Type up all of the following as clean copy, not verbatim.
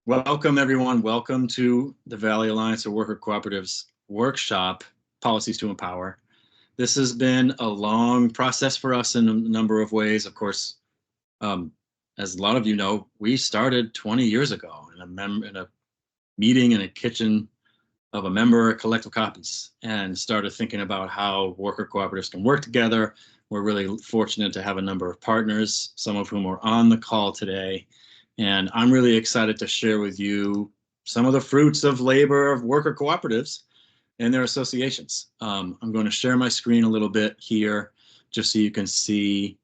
Welcome, everyone. Welcome to the Valley Alliance of Worker Cooperatives workshop, Policies to Empower. This has been a long process for us in a number of ways. Of course, as a lot of you know, we started 20 years ago in a meeting in a kitchen of a member of Collective Copies and started thinking about how worker cooperatives can work together. We're really fortunate to have a number of partners, some of whom are on the call today. And I'm really excited to share with you some of the fruits of labor of worker cooperatives and their associations. I'm going to share my screen a little bit here just so you can see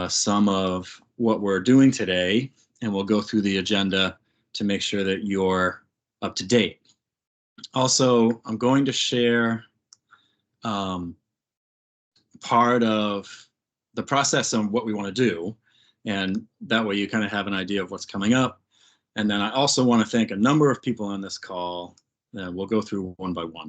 some of what we're doing today. And we'll go through the agenda to make sure that you're up to date. Also, I'm going to share part of the process on what we want to do. And that way you kind of have an idea of what's coming up. And then I also want to thank a number of people on this call. We'll go through one by one,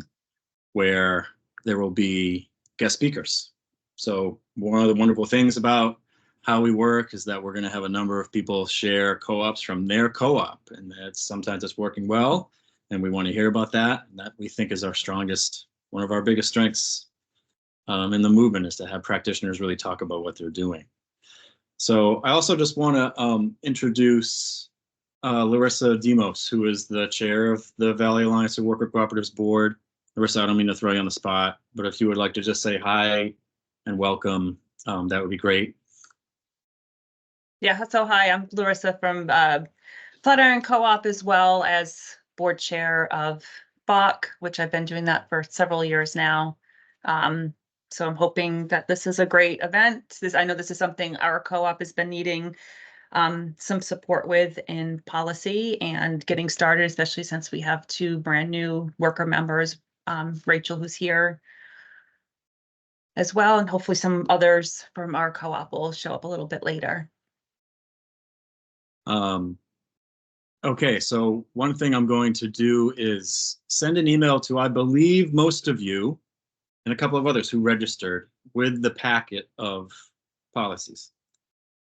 where there will be guest speakers. So one of the wonderful things about how we work is that we're going to have a number of people share co-ops from their co-op. And sometimes it's working well. And we want to hear about that. And that we think is one of our biggest strengths in the movement is to have practitioners really talk about what they're doing. So I also just want to introduce Larissa Demos, who is the chair of the Valley Alliance of Worker Cooperatives Board. Larissa, I don't mean to throw you on the spot, but if you would like to just say hi and welcome, that would be great. Yeah, so hi, I'm Larissa from Iron Co-op, as well as board chair of VAWC, which I've been doing that for several years now. So I'm hoping that this is a great event. I know this is something our co-op has been needing some support with in policy and getting started, especially since we have two brand new worker members, Rachel, who's here as well, and hopefully some others from our co-op will show up a little bit later. Okay, so one thing I'm going to do is send an email to, I believe, most of you and a couple of others who registered with the packet of policies.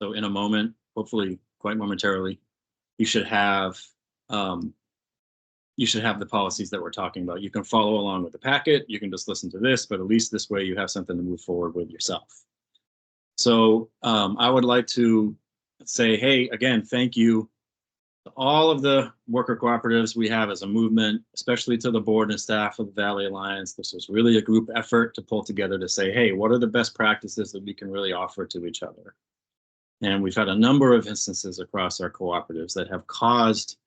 So in a moment, hopefully quite momentarily, you should have the policies that we're talking about. You can follow along with the packet. You can just listen to this, but at least this way you have something to move forward with yourself. So I would like to say, hey, again, thank you to all of the worker cooperatives we have as a movement, especially to the board and staff of the Valley Alliance. This was really a group effort to pull together to say, hey, what are the best practices that we can really offer to each other? And we've had a number of instances across our cooperatives that have caused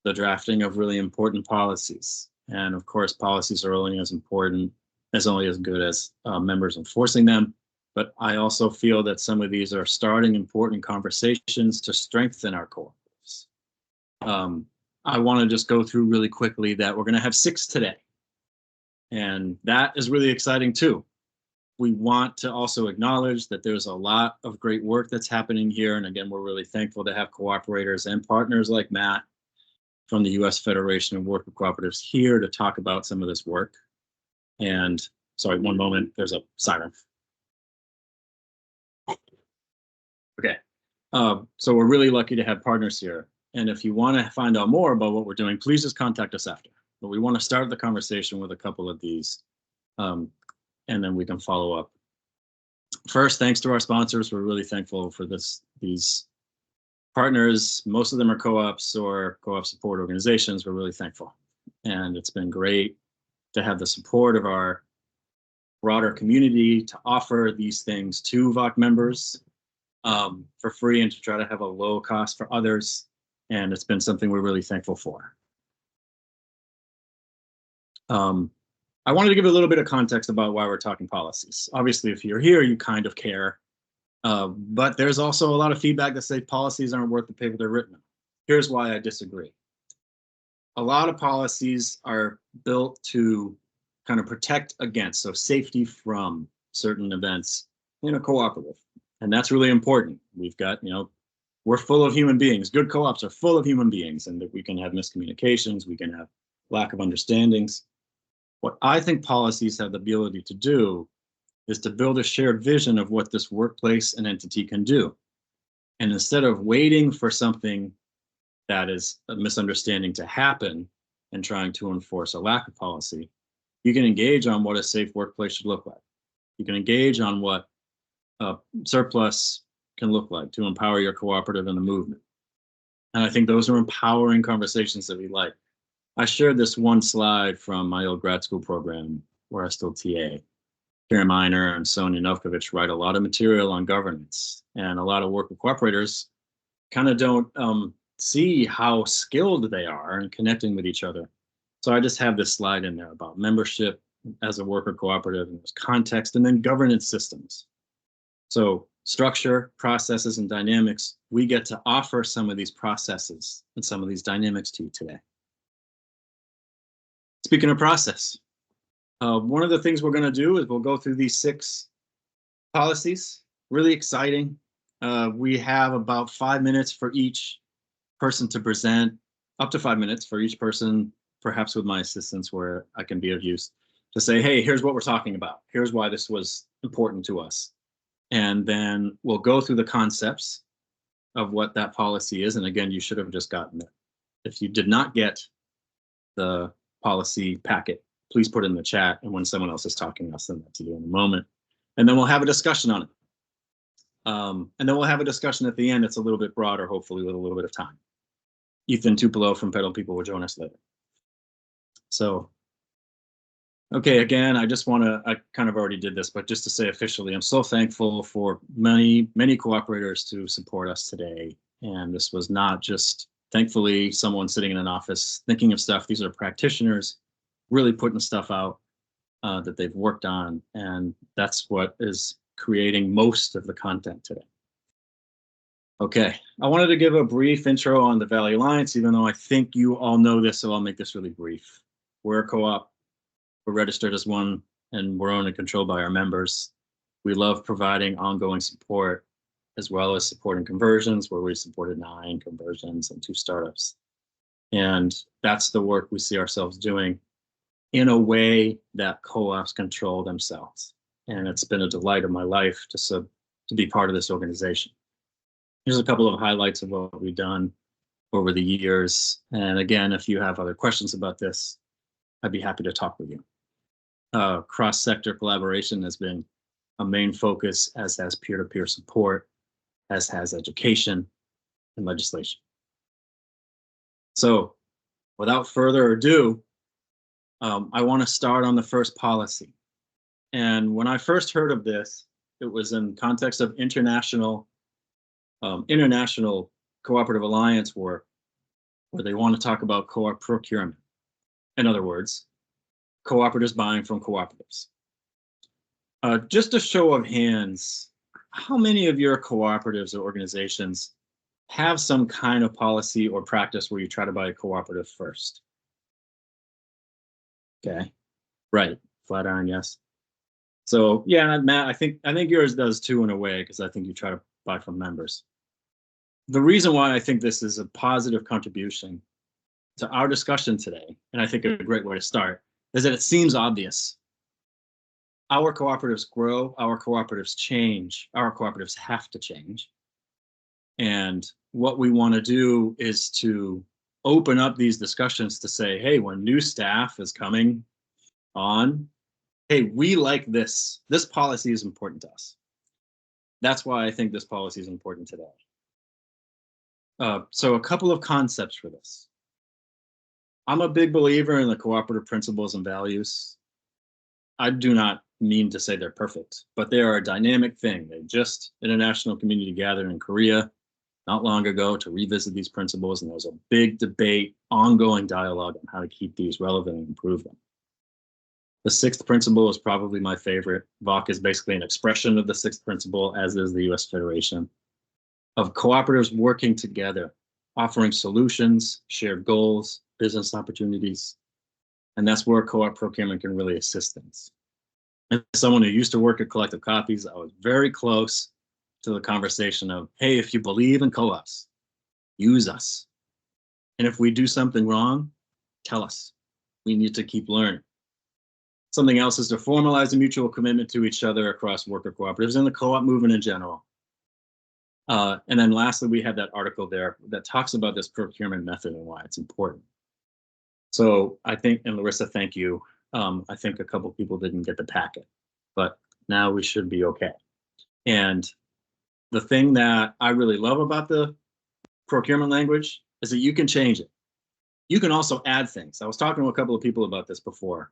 the drafting of really important policies. And of course, policies are only as good as members enforcing them. But I also feel that some of these are starting important conversations to strengthen our cooperatives. I want to just go through really quickly that we're going to have 6 today. And that is really exciting too. We want to also acknowledge that there's a lot of great work that's happening here. And again, we're really thankful to have cooperators and partners like Matt from the U.S. Federation of Worker Cooperatives here to talk about some of this work. And sorry, one moment, there's a siren. Okay, so we're really lucky to have partners here. And if you want to find out more about what we're doing, please just contact us after. But we want to start the conversation with a couple of these, and then we can follow up. First, thanks to our sponsors. We're really thankful for these partners. Most of them are co-ops or co-op support organizations. We're really thankful. And it's been great to have the support of our broader community to offer these things to VAWC members for free and to try to have a low cost for others. And it's been something we're really thankful for. I wanted to give a little bit of context about why we're talking policies. Obviously, if you're here, you kind of care. But there's also a lot of feedback that say policies aren't worth the paper they're written on. Here's why I disagree. A lot of policies are built to kind of protect against, so safety from certain events in a cooperative. And that's really important. We've got, we're full of human beings. Good co-ops are full of human beings, and that we can have miscommunications, we can have lack of understandings. What I think policies have the ability to do is to build a shared vision of what this workplace and entity can do. And instead of waiting for something that is a misunderstanding to happen and trying to enforce a lack of policy, you can engage on what a safe workplace should look like. You can engage on what surplus can look like to empower your cooperative in the movement. And I think those are empowering conversations that we like. I shared this one slide from my old grad school program where I still TA. Karen Miner and Sonia Novkovich write a lot of material on governance, and a lot of worker cooperators kind of don't see how skilled they are in connecting with each other. So I just have this slide in there about membership as a worker cooperative and context, and then governance systems. So structure, processes, and dynamics, we get to offer some of these processes and some of these dynamics to you today. Speaking of process, one of the things we're going to do is we'll go through these 6 policies. Really exciting. We have about 5 minutes for each person to present, up to 5 minutes for each person, perhaps with my assistance where I can be of use, to say, hey, here's what we're talking about. Here's why this was important to us. And then we'll go through the concepts of what that policy is. And again, you should have just gotten it. If you did not get the policy packet, please put it in the chat. And when someone else is talking, I'll send that to you in a moment. And then we'll have a discussion on it. And then we'll have a discussion at the end. It's a little bit broader, hopefully with a little bit of time. Ethan Tupelo from Pedal People will join us later. So, okay, again, I just want to, I kind of already did this, but just to say officially, I'm so thankful for many cooperators to support us today. And this was not just, thankfully, someone sitting in an office thinking of stuff. These are practitioners really putting stuff out that they've worked on. And that's what is creating most of the content today. Okay, I wanted to give a brief intro on the Valley Alliance, even though I think you all know this, so I'll make this really brief. We're a co-op, we're registered as one, and we're owned and controlled by our members. We love providing ongoing support, as well as supporting conversions, where we supported 9 conversions and 2 startups. And that's the work we see ourselves doing in a way that co-ops control themselves. And it's been a delight of my life to be part of this organization. Here's a couple of highlights of what we've done over the years. And again, if you have other questions about this, I'd be happy to talk with you. Cross-sector collaboration has been a main focus, as has peer-to-peer support, as has education and legislation. So without further ado, I want to start on the first policy. And when I first heard of this, it was in context of international cooperative alliance work, where they want to talk about co-op procurement. In other words, cooperatives buying from cooperatives. Just a show of hands, how many of your cooperatives or organizations have some kind of policy or practice where you try to buy a cooperative first? Okay, right, Flatiron, yes. So yeah, Matt, I think yours does too in a way, because I think you try to buy from members. The reason why I think this is a positive contribution to our discussion today, and I think a great way to start, is that it seems obvious. Our cooperatives grow, our cooperatives change, our cooperatives have to change. And what we want to do is to open up these discussions to say, hey, when new staff is coming on, hey, we like this. This policy is important to us. That's why I think this policy is important today. So a couple of concepts for this. I'm a big believer in the cooperative principles and values. I do not mean to say they're perfect, but they are a dynamic thing. They just international community gathered in Korea not long ago to revisit these principles, and there's a big debate, ongoing dialogue on how to keep these relevant and improve them. The 6th principle is probably my favorite. VAWC is basically an expression of the 6th principle, as is the US Federation, of cooperatives working together, offering solutions, shared goals, business opportunities. And that's where co-op procurement can really assist things. As someone who used to work at Collective Copies, I was very close to the conversation of, hey, if you believe in co-ops, use us. And if we do something wrong, tell us. We need to keep learning. Something else is to formalize a mutual commitment to each other across worker cooperatives and the co-op movement in general. And then lastly, we have that article there that talks about this procurement method and why it's important. So I think, and Larissa, thank you. I think a couple people didn't get the packet, but now we should be okay. And the thing that I really love about the procurement language is that you can change it. You can also add things. I was talking to a couple of people about this before,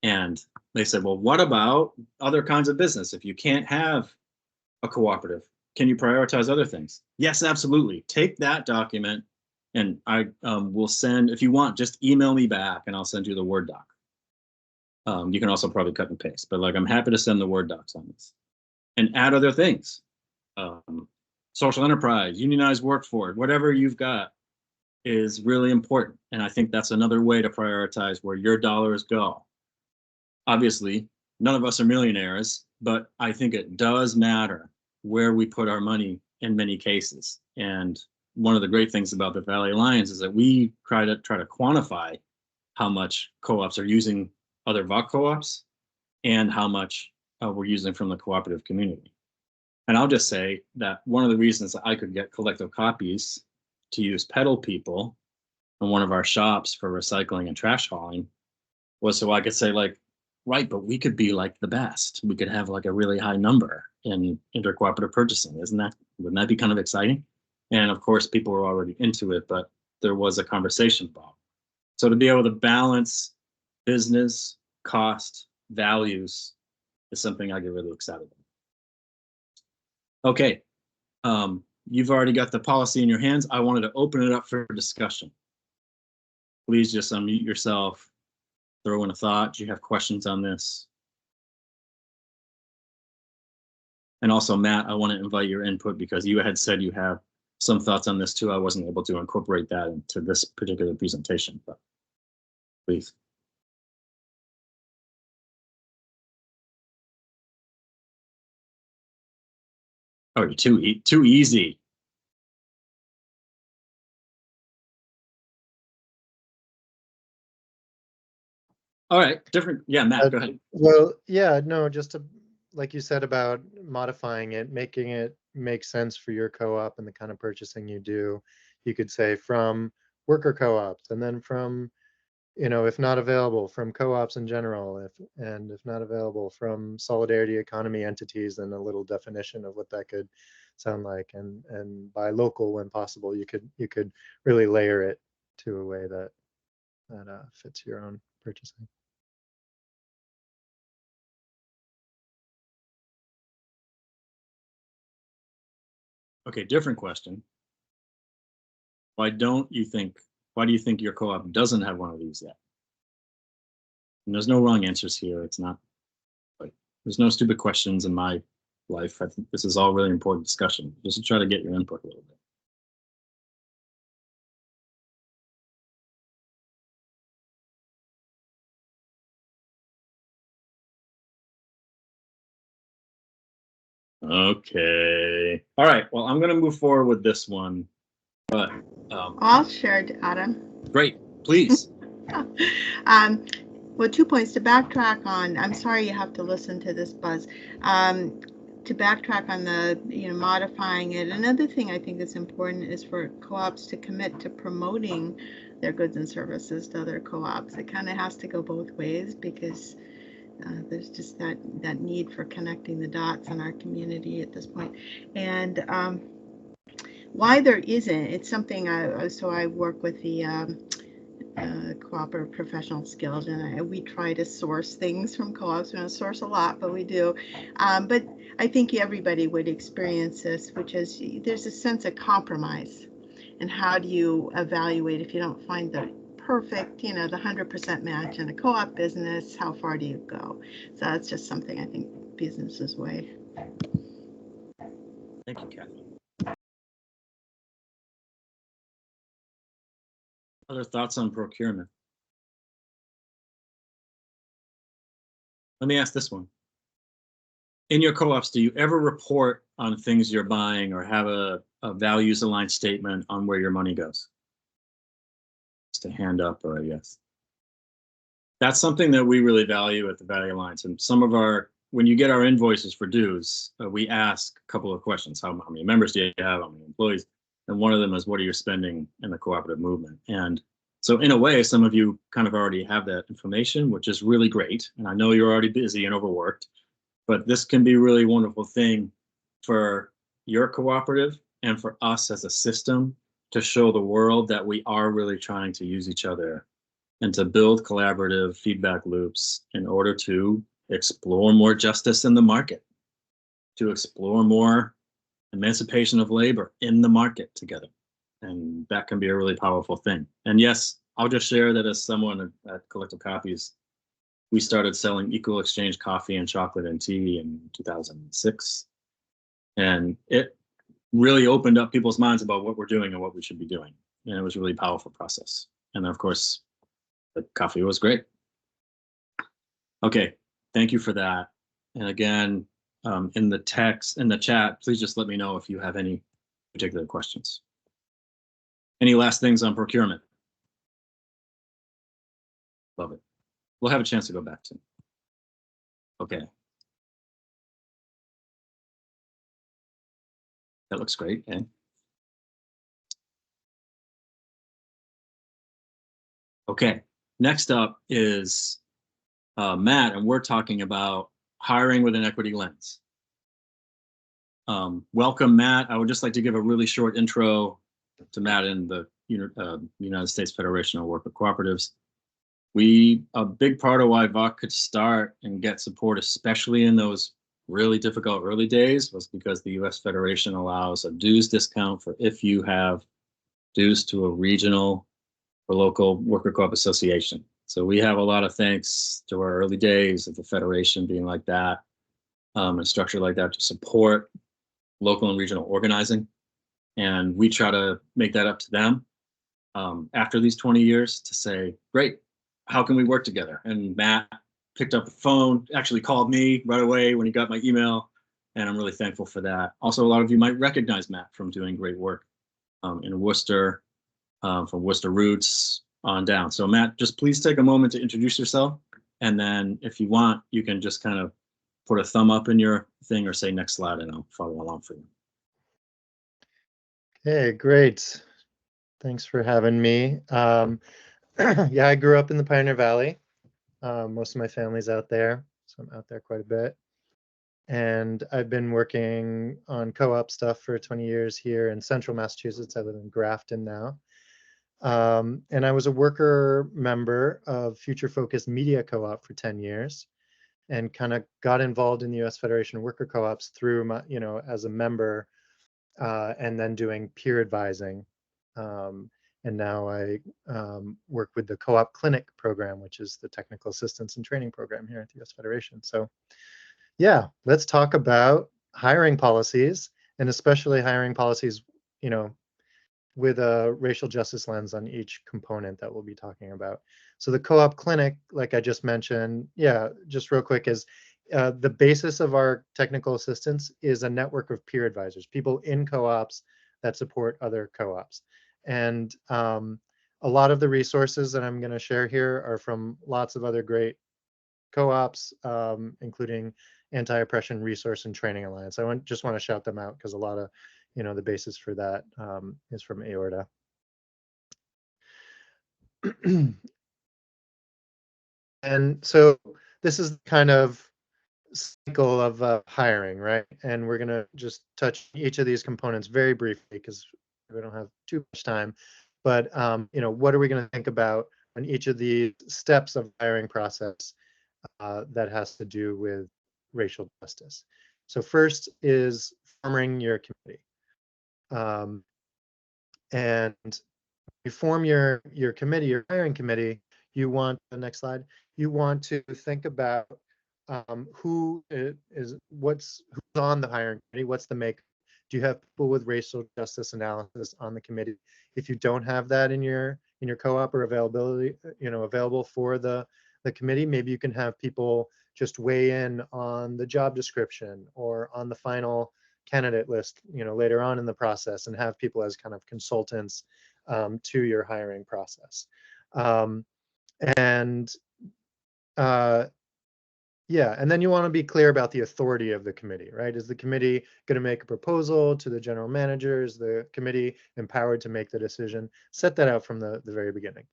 and they said, well, what about other kinds of business? If you can't have a cooperative, can you prioritize other things? Yes, absolutely. Take that document and I will send, if you want, just email me back and I'll send you the Word doc. You can also probably cut and paste, but like I'm happy to send the Word docs on this and add other things. Social enterprise, unionized workforce, whatever you've got is really important. And I think that's another way to prioritize where your dollars go. Obviously, none of us are millionaires, but I think it does matter where we put our money in many cases. And one of the great things about the Valley Alliance is that we try to quantify how much co-ops are using other VAWC co-ops and how much we're using from the cooperative community. And I'll just say that one of the reasons that I could get collective copies to use pedal people in one of our shops for recycling and trash hauling was so I could say like, right, but we could be like the best. We could have like a really high number in intercooperative purchasing. Wouldn't that be kind of exciting? And of course, people were already into it, but there was a conversation about. So to be able to balance business, cost, values is something I get really excited about. Okay, you've already got the policy in your hands. I wanted to open it up for discussion. Please just unmute yourself, throw in a thought. Do you have questions on this? And also, Matt, I want to invite your input because you had said you have some thoughts on this too. I wasn't able to incorporate that into this particular presentation, but please. Oh, you're too easy. All right, different. Yeah, Matt, go ahead. Well, yeah, no, just to, like you said about modifying it, making it make sense for your co-op and the kind of purchasing you do. You could say from worker co-ops, and then from, if not available, from co-ops in general, if not available, from solidarity economy entities, and a little definition of what that could sound like, and by local when possible. You could really layer it to a way that fits your own purchasing. Okay, different question. Why do you think your co-op doesn't have one of these yet? And there's no wrong answers here. It's not like there's no stupid questions in my life. I think this is all really important discussion. Just to try to get your input a little bit. Okay. All right. Well, I'm going to move forward with this one, but I'll share, Adam. Great, please. Well, 2 points to backtrack on. I'm sorry you have to listen to this, Buzz. To backtrack on the, modifying it. Another thing I think that's important is for co-ops to commit to promoting their goods and services to other co-ops. It kind of has to go both ways because there's just that need for connecting the dots in our community at this point. And why there isn't, it's something I work with the cooperative professional skills, and we try to source things from co-ops. We don't source a lot, but we do. But I think everybody would experience this, which is there's a sense of compromise. And how do you evaluate if you don't find the perfect, the 100% match in a co-op business? How far do you go? So that's just something I think businesses weigh. Thank you, Kathy. Other thoughts on procurement? Let me ask this one. In your co-ops, do you ever report on things you're buying or have a values aligned statement on where your money goes? Just a hand up or a yes. That's something that we really value at the Valley Alliance. And some of our when you get our invoices for dues, we ask a couple of questions. How many members do you have? How many employees? And one of them is, what are you spending in the cooperative movement? And so in a way, some of you kind of already have that information, which is really great. And I know you're already busy and overworked, but this can be a really wonderful thing for your cooperative and for us as a system to show the world that we are really trying to use each other and to build collaborative feedback loops in order to explore more justice in the market, to explore more emancipation of labor in the market together. And that can be a really powerful thing. And yes, I'll just share that as someone at Collective Coffees, we started selling equal exchange coffee and chocolate and tea in 2006. And it really opened up people's minds about what we're doing and what we should be doing. And it was a really powerful process. And of course, the coffee was great. Okay, thank you for that. And again, in the chat, please just let me know if you have any particular questions. Any last things on procurement? Love it. We'll have a chance to go back to. Okay. That looks great. Okay. Okay. Next up is Matt, and we're talking about hiring with an equity lens. Welcome, Matt. I would just like to give a really short intro to Matt and the United States Federation of Worker Cooperatives. A big part of why VAWC could start and get support, especially in those really difficult early days, was because the US Federation allows a dues discount for if you have dues to a regional or local worker co-op association. So we have a lot of thanks to our early days of the Federation being like that, and structured like that to support local and regional organizing. And we try to make that up to them after these 20 years to say, great, how can we work together? And Matt picked up the phone, actually called me right away when he got my email, and I'm really thankful for that. Also, a lot of you might recognize Matt from doing great work in Worcester, from Worcester Roots on down. So Matt, just please take a moment to introduce yourself, and then if you want, you can just kind of put a thumb up in your thing or say next slide, and I'll follow along for you. Okay, great. Thanks for having me. Yeah, I grew up in the Pioneer Valley. Most of my family's out there, so I'm out there quite a bit. And I've been working on co-op stuff for 20 years here in central Massachusetts. I live in Grafton now. And I was a worker member of Future Focus Media Co-op for 10 years and kind of got involved in the US Federation of Worker Co-ops through my, as a member and then doing peer advising. And now I work with the Co-op Clinic program, which is the technical assistance and training program here at the US Federation. So yeah, let's talk about hiring policies, and especially hiring policies, with a racial justice lens on each component that we'll be talking about. So the Co-op Clinic, like I just mentioned, yeah, just real quick, is the basis of our technical assistance is a network of peer advisors, people in co-ops that support other co-ops. And a lot of the resources that I'm going to share here are from lots of other great co-ops, including Anti-Oppression Resource and Training Alliance. I just want to shout them out because a lot of, the basis for that is from Aorta. And so this is kind of cycle of hiring, right? And we're going to just touch each of these components very briefly because we don't have too much time. But what are we going to think about on each of the steps of hiring process that has to do with racial justice? So first is forming your committee. And you form your committee, your hiring committee, you want, the next slide, you want to think about who's on the hiring committee, what's the makeup. Do you have people with racial justice analysis on the committee? If you don't have that in your co-op or available for the committee, maybe you can have people just weigh in on the job description or on the final candidate list, later on in the process, and have people as kind of consultants to your hiring process. Yeah, and then you want to be clear about the authority of the committee, right? Is the committee going to make a proposal to the general manager? Is the committee empowered to make the decision? Set that out from the very beginning.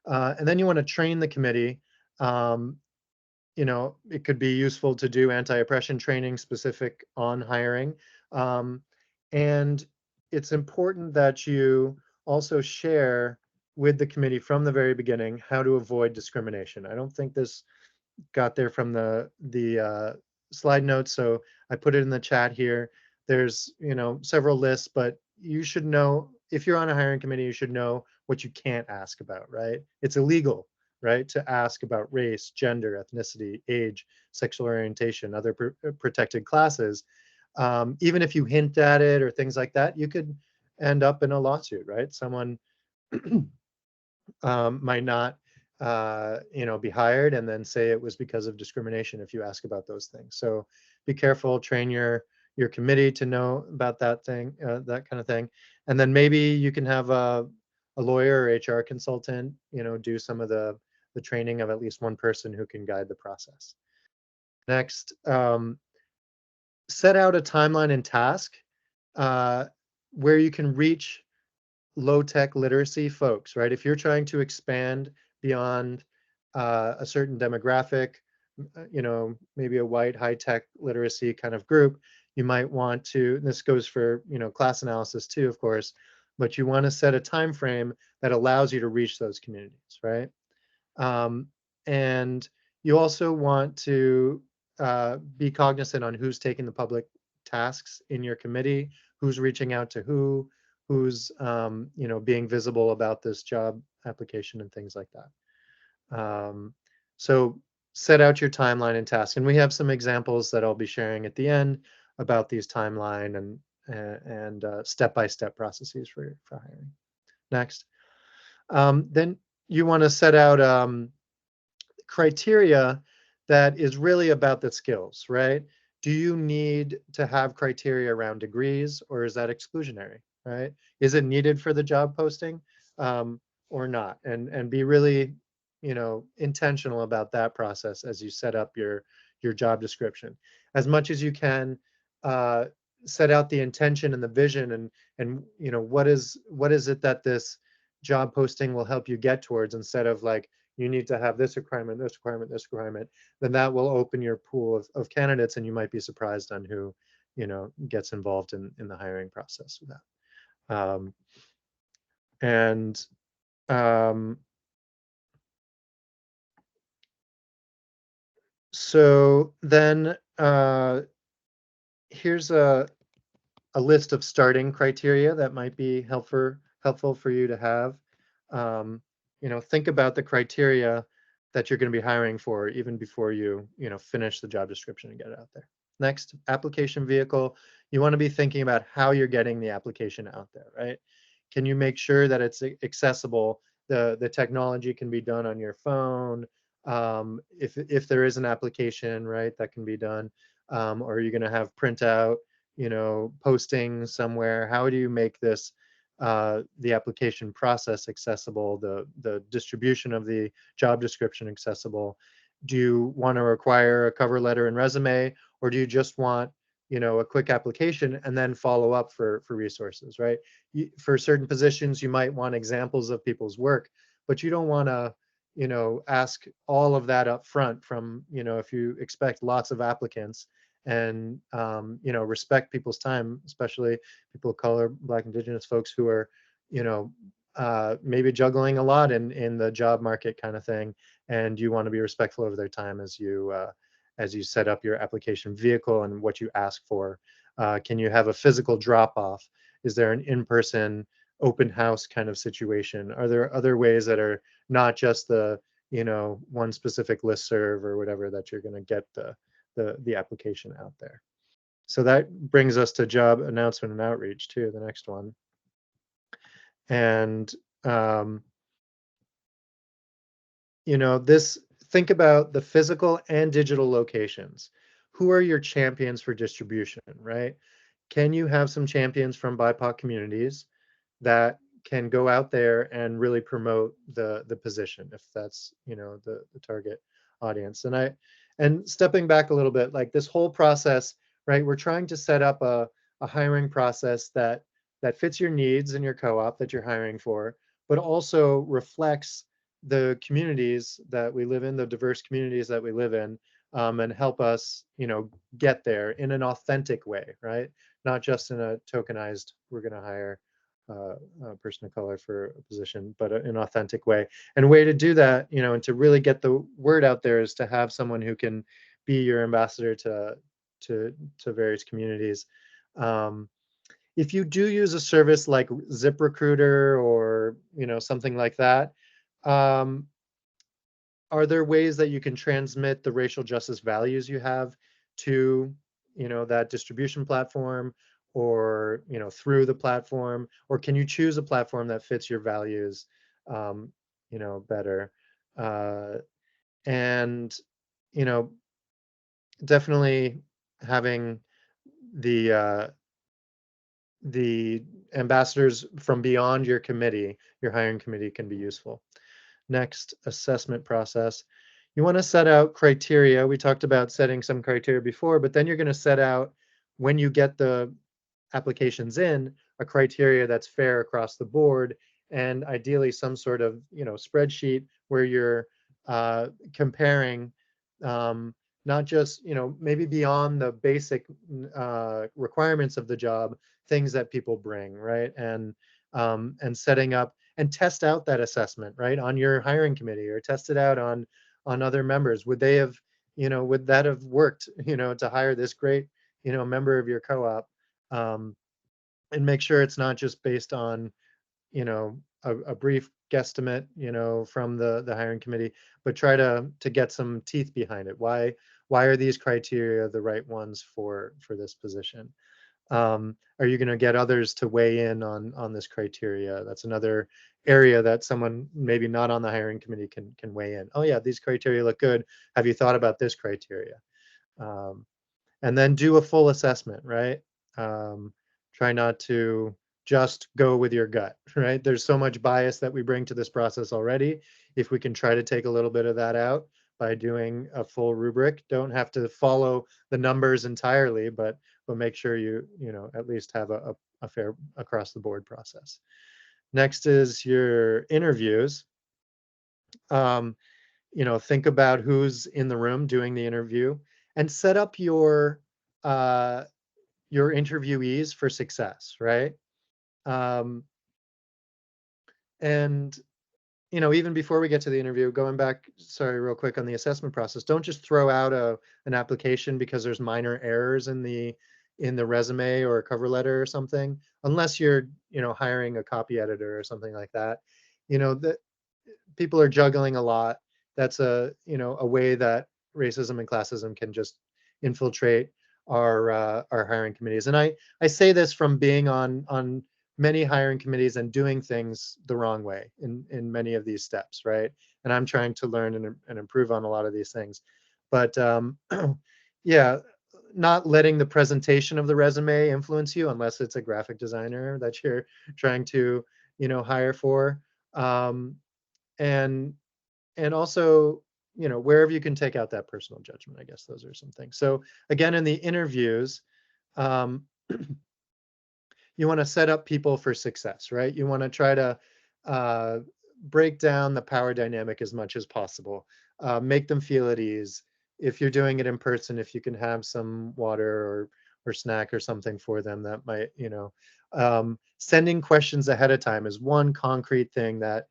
And then you want to train the committee. You know, it could be useful to do anti-oppression training specific on hiring. And it's important that you also share with the committee from the very beginning how to avoid discrimination. I don't think this got there from the slide notes, so I put it in the chat here. There's, you know, several lists, but you should know, if you're on a hiring committee, you should know what you can't ask about, right? It's illegal, right, to ask about race, gender, ethnicity, age, sexual orientation, other protected classes. Even if you hint at it or things like that, you could end up in a lawsuit, right? Someone might not you know, be hired and then say it was because of discrimination if you ask about those things. So be careful, train your committee to know about that thing, that kind of thing. And then maybe you can have a lawyer or HR consultant, you know, do some of the training of at least one person who can guide the process. Next, set out a timeline and task where you can reach low-tech literacy folks, right? If you're trying to expand beyond a certain demographic, you know, maybe a white high-tech literacy kind of group, you might want to, and this goes for, you know, class analysis too, of course, but you want to set a time frame that allows you to reach those communities, right? And you also want to be cognizant on who's taking the public tasks in your committee, who's reaching out to who's you know, being visible about this job application and things like that. So set out your timeline and task, and we have some examples that I'll be sharing at the end about these timeline and step-by-step processes for hiring. Next, then you want to set out criteria that is really about the skills, right? Do you need to have criteria around degrees, or is that exclusionary, right? Is it needed for the job posting or not? And be really, you know, intentional about that process as you set up your job description. As much as you can, set out the intention and the vision, and you know, what is it that this job posting will help you get towards, instead of like, you need to have this requirement, this requirement, this requirement. Then that will open your pool of candidates, and you might be surprised on who, you know, gets involved in the hiring process with that. And so then here's a list of starting criteria that might be helpful for you to have. You know, think about the criteria that you're going to be hiring for even before you know, finish the job description and get it out there. Next, application vehicle. You want to be thinking about how you're getting the application out there, right? Can you make sure that it's accessible? The technology can be done on your phone. If there is an application, right, that can be done, or are you going to have printout, you know, posting somewhere? How do you make this the application process accessible, the distribution of the job description accessible? Do you want to require a cover letter and resume, or do you just want, you know, a quick application and then follow up for resources, right? For certain positions, you might want examples of people's work, but you don't want to, you know, ask all of that up front from, you know, if you expect lots of applicants, and you know, respect people's time, especially people of color, Black, Indigenous folks who are, you know, maybe juggling a lot in the job market kind of thing, and you want to be respectful of their time as you set up your application vehicle and what you ask for. Can you have a physical drop-off? Is there an in-person open house kind of situation? Are there other ways that are not just the, you know, one specific listserv or whatever, that you're going to get the application out there? So that brings us to job announcement and outreach too, the next one. And you know, think about the physical and digital locations. Who are your champions for distribution, right? Can you have some champions from BIPOC communities that can go out there and really promote the position, if that's, you know, the target audience? And And stepping back a little bit, like this whole process, right? We're trying to set up a hiring process that fits your needs in your co-op that you're hiring for, but also reflects the communities that we live in, the diverse communities that we live in, and help us, get there in an authentic way, right? Not just in a tokenized, we're going to hire a person of color for a position, but an authentic way. And a way to do that, and to really get the word out there is to have someone who can be your ambassador to various communities. If you do use a service like ZipRecruiter or something like that, are there ways that you can transmit the racial justice values you have to that distribution platform, or through the platform, or can you choose a platform that fits your values better? And definitely having the ambassadors from beyond your committee, your hiring committee, can be useful. Next, assessment process. You want to set out criteria. We talked about setting some criteria before, but then you're going to set out, when you get the applications in, a criteria that's fair across the board, and ideally some sort of spreadsheet where you're comparing, not just maybe beyond the basic requirements of the job, things that people bring, right? And setting up and test out that assessment, right, on your hiring committee, or test it out on other members. Would they have, would that have worked, to hire this great, member of your co-op? And make sure it's not just based on, a brief guesstimate, from the hiring committee, but try to get some teeth behind it. Why are these criteria the right ones for this position? Are you going to get others to weigh in on this criteria? That's another area that someone maybe not on the hiring committee can weigh in. Oh yeah, these criteria look good. Have you thought about this criteria? And then do a full assessment, right? Try not to just go with your gut, right? There's so much bias that we bring to this process already. If we can try to take a little bit of that out by doing a full rubric, don't have to follow the numbers entirely, but make sure you at least have a fair across the board process. Next is your interviews. Think about who's in the room doing the interview, and set up your interviewees for success, right? And even before we get to the interview, going back, sorry, real quick on the assessment process, don't just throw out an application because there's minor errors in the resume or a cover letter or something, unless you're hiring a copy editor or something like that. That people are juggling a lot. That's a way that racism and classism can just infiltrate our hiring committees. And I say this from being on many hiring committees and doing things the wrong way in many of these steps, right? And I'm trying to learn and improve on a lot of these things. But yeah, not letting the presentation of the resume influence you, unless it's a graphic designer that you're trying to hire for. And also, wherever you can take out that personal judgment. I guess those are some things. So again, in the interviews, you want to set up people for success, right? You want to try to break down the power dynamic as much as possible. Make them feel at ease. If you're doing it in person, if you can have some water or snack or something for them, that might, sending questions ahead of time is one concrete thing that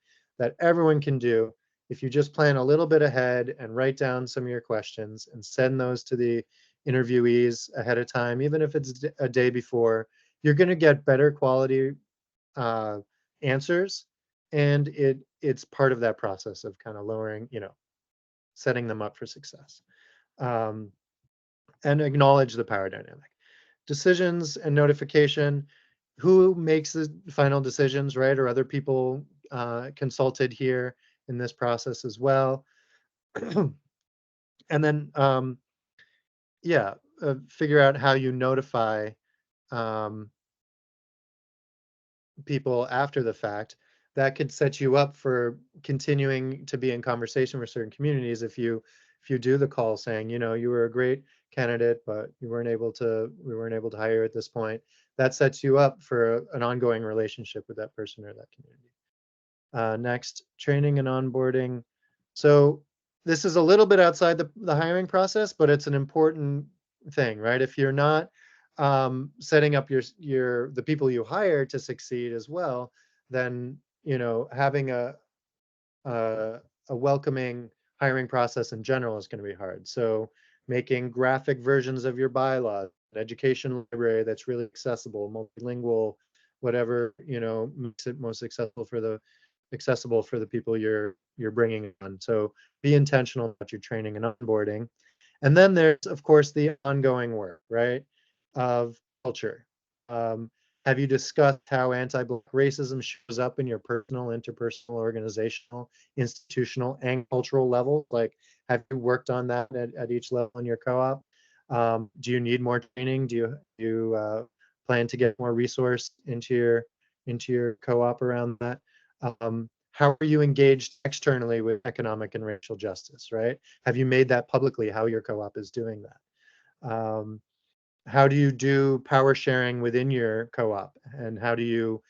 everyone can do. If you just plan a little bit ahead and write down some of your questions and send those to the interviewees ahead of time, even if it's a day before, you're going to get better quality answers, and it's part of that process of kind of lowering, setting them up for success. And acknowledge the power dynamic. Decisions and notification. Who makes the final decisions, right? Or other people consulted here in this process as well. And then, figure out how you notify people after the fact. That could set you up for continuing to be in conversation with certain communities if you if you do the call saying, you know, you were a great candidate, but we weren't able to hire at this point, that sets you up for an ongoing relationship with that person or that community. Next, training and onboarding. So this is a little bit outside the hiring process, but it's an important thing, right? If you're not setting up the people you hire to succeed as well, then, you know, having a welcoming hiring process in general is going to be hard. So making graphic versions of your bylaws, an education library that's really accessible, multilingual, whatever, you know, makes it most accessible for the people you're bringing on. So be intentional about your training and onboarding. And then there's, of course, the ongoing work, right, of culture. Have you discussed how anti-Black racism shows up in your personal, interpersonal, organizational, institutional, and cultural levels? Like, have you worked on that at each level in your co-op? Do you need more training? Do you plan to get more resource into your co-op around that? How are you engaged externally with economic and racial justice, right? Have you made that publicly how your co-op is doing that? How do you do power sharing within your co-op, and how do you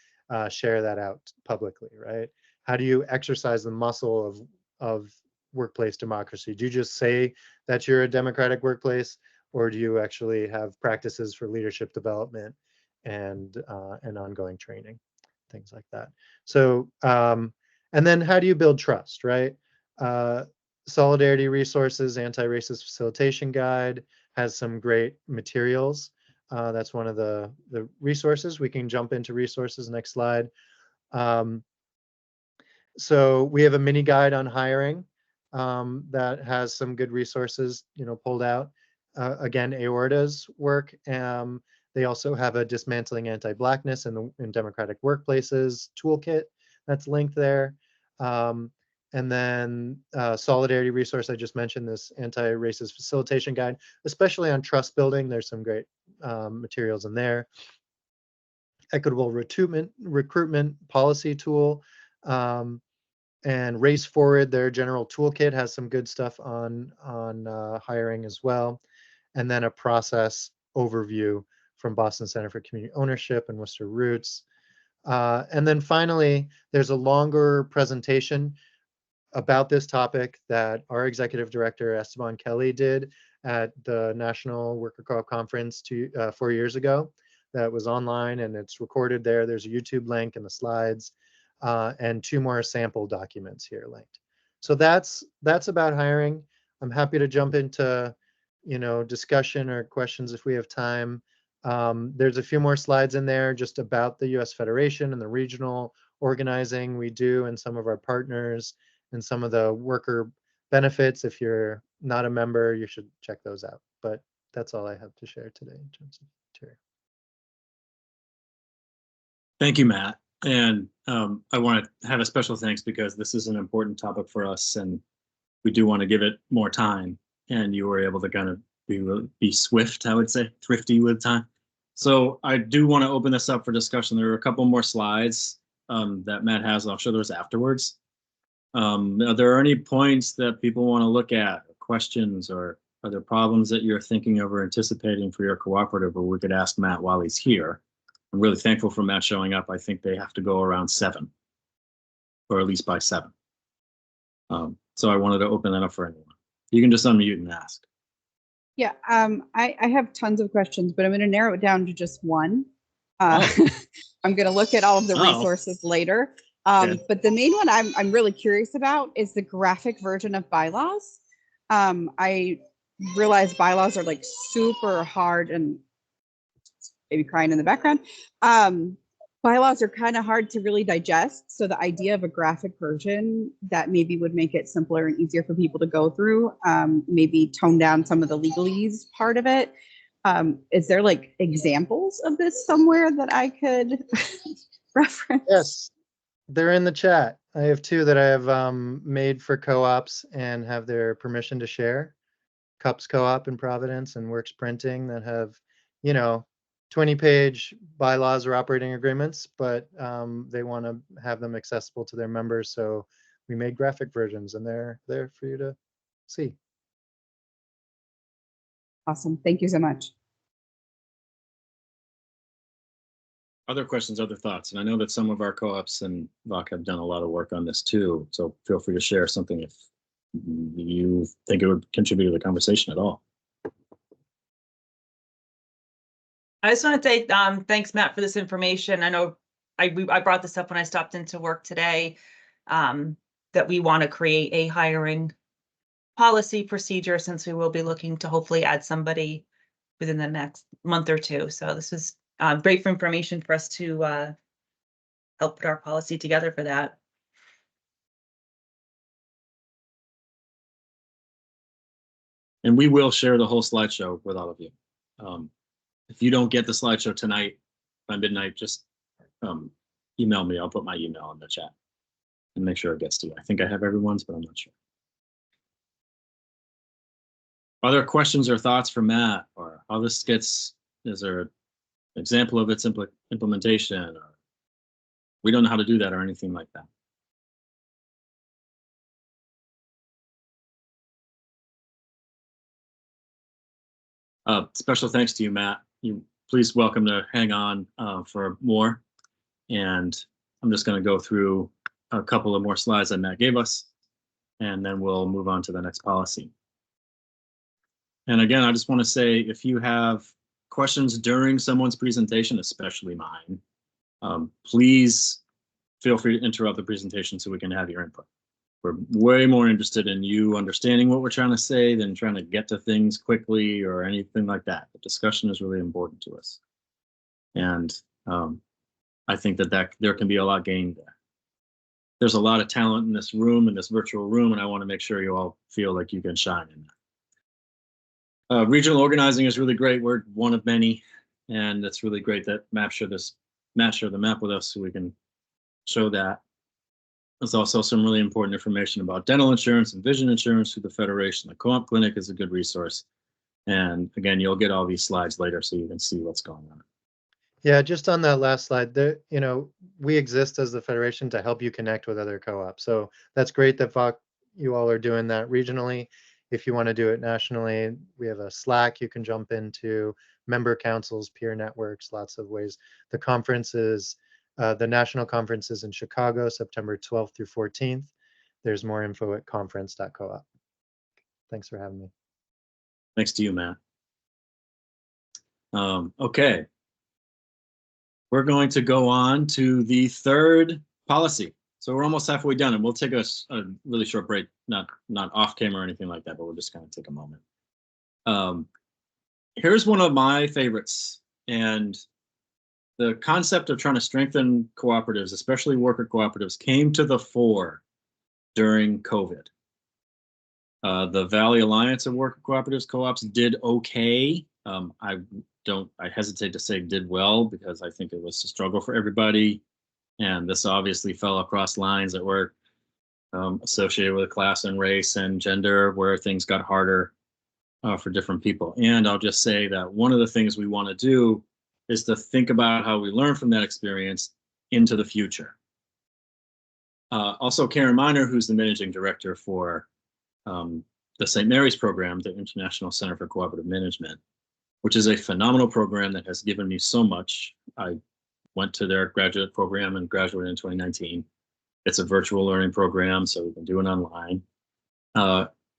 share that out publicly, right? How do you exercise the muscle of workplace democracy? Do you just say that you're a democratic workplace, or do you actually have practices for leadership development and ongoing training, things like that? So, and then how do you build trust, right? Solidarity Resources Anti-Racist Facilitation Guide has some great materials. That's one of the resources. We can jump into resources, next slide. So we have a mini guide on hiring that has some good resources, you know, pulled out. Again, Aorta's work. They also have a Dismantling Anti-Blackness in Democratic Workplaces toolkit that's linked there. And then Solidarity Resource, I just mentioned, this Anti-Racist Facilitation Guide, especially on trust building. There's some great materials in there. Equitable Recruitment Policy Tool, and Race Forward, their general toolkit, has some good stuff on hiring as well. And then a process overview from Boston Center for Community Ownership and Worcester Roots. And then finally, there's a longer presentation about this topic that our executive director, Esteban Kelly, did at the National Worker Co-op Conference 4 years ago. That was online and it's recorded there. There's a YouTube link in the slides, and 2 more sample documents here linked. So that's about hiring. I'm happy to jump into, you know, discussion or questions if we have time. There's a few more slides in there just about the U.S. Federation and the regional organizing we do and some of our partners and some of the worker benefits. If you're not a member, you should check those out. But that's all I have to share today in terms of material. Thank you, Matt. And I want to have a special thanks because this is an important topic for us and we do want to give it more time. And you were able to kind of be swift, I would say, thrifty with time. So I do want to open this up for discussion. There are a couple more slides that Matt has. I'll show those afterwards. Are there any points that people want to look at, questions, or are there problems that you're thinking of or anticipating for your cooperative, or we could ask Matt while he's here? I'm really thankful for Matt showing up. I think they have to go around 7, or at least by 7. So I wanted to open that up for anyone. You can just unmute and ask. Yeah, I have tons of questions, but I'm going to narrow it down to just one. I'm going to look at all of the resources later. But the main one I'm really curious about is the graphic version of bylaws. I realize bylaws are like super hard, and maybe crying in the background. Bylaws are kind of hard to really digest. So the idea of a graphic version that maybe would make it simpler and easier for people to go through, maybe tone down some of the legalese part of it. Is there like examples of this somewhere that I could reference? Yes, they're in the chat. I have 2 that I have made for co-ops and have their permission to share. Cups Co-op in Providence and Works Printing that have, you know, 20-page bylaws or operating agreements, but they want to have them accessible to their members. So we made graphic versions and they're there for you to see. Awesome. Thank you so much. Other questions, other thoughts? And I know that some of our co-ops and VAWC have done a lot of work on this too. So feel free to share something if you think it would contribute to the conversation at all. I just want to say thanks, Matt, for this information. I know I brought this up when I stopped into work today, that we want to create a hiring policy procedure, since we will be looking to hopefully add somebody within the next month or two. So this is great for information for us to help put our policy together for that. And we will share the whole slideshow with all of you. If you don't get the slideshow tonight by midnight, just email me. I'll put my email in the chat and make sure it gets to you. I think I have everyone's, but I'm not sure. Other questions or thoughts for Matt, or how this gets, is there an example of its implementation, or we don't know how to do that or anything like that. Special thanks to you, Matt. You please welcome to hang on for more. And I'm just going to go through a couple of more slides that Matt gave us, and then we'll move on to the next policy. And again, I just want to say, if you have questions during someone's presentation, especially mine, please feel free to interrupt the presentation so we can have your input. We're way more interested in you understanding what we're trying to say than trying to get to things quickly or anything like that. The discussion is really important to us. And I think that there can be a lot gained there. There's a lot of talent in this room, in this virtual room, and I want to make sure you all feel like you can shine in that. Regional organizing is really great. We're one of many, and it's really great that Matt shared the map with us so we can show that. There's also some really important information about dental insurance and vision insurance through the Federation. The Co-op Clinic is a good resource. And again, you'll get all these slides later so you can see what's going on. Yeah, just on that last slide, there, we exist as the Federation to help you connect with other co-ops. So that's great that VAWC, you all are doing that regionally. If you want to do it nationally, we have a Slack you can jump into, member councils, peer networks, lots of ways. The conferences, the national conference is in Chicago, September 12th through 14th. There's more info at conference.coop. Thanks for having me. Thanks to you, Matt. Okay. We're going to go on to the third policy. So we're almost halfway done, and we'll take a really short break, not off camera or anything like that, but we'll just kind of take a moment. Here's one of my favorites, and the concept of trying to strengthen cooperatives, especially worker cooperatives, came to the fore during COVID. The Valley Alliance of Worker Cooperatives Co-ops did okay. I hesitate to say did well, because I think it was a struggle for everybody. And this obviously fell across lines that were associated with class and race and gender, where things got harder for different people. And I'll just say that one of the things we want to do is to think about how we learn from that experience into the future. Also, Karen Miner, who's the managing director for the St. Mary's program, the International Center for Cooperative Management, which is a phenomenal program that has given me so much. I went to their graduate program and graduated in 2019. It's a virtual learning program, so we can do it online.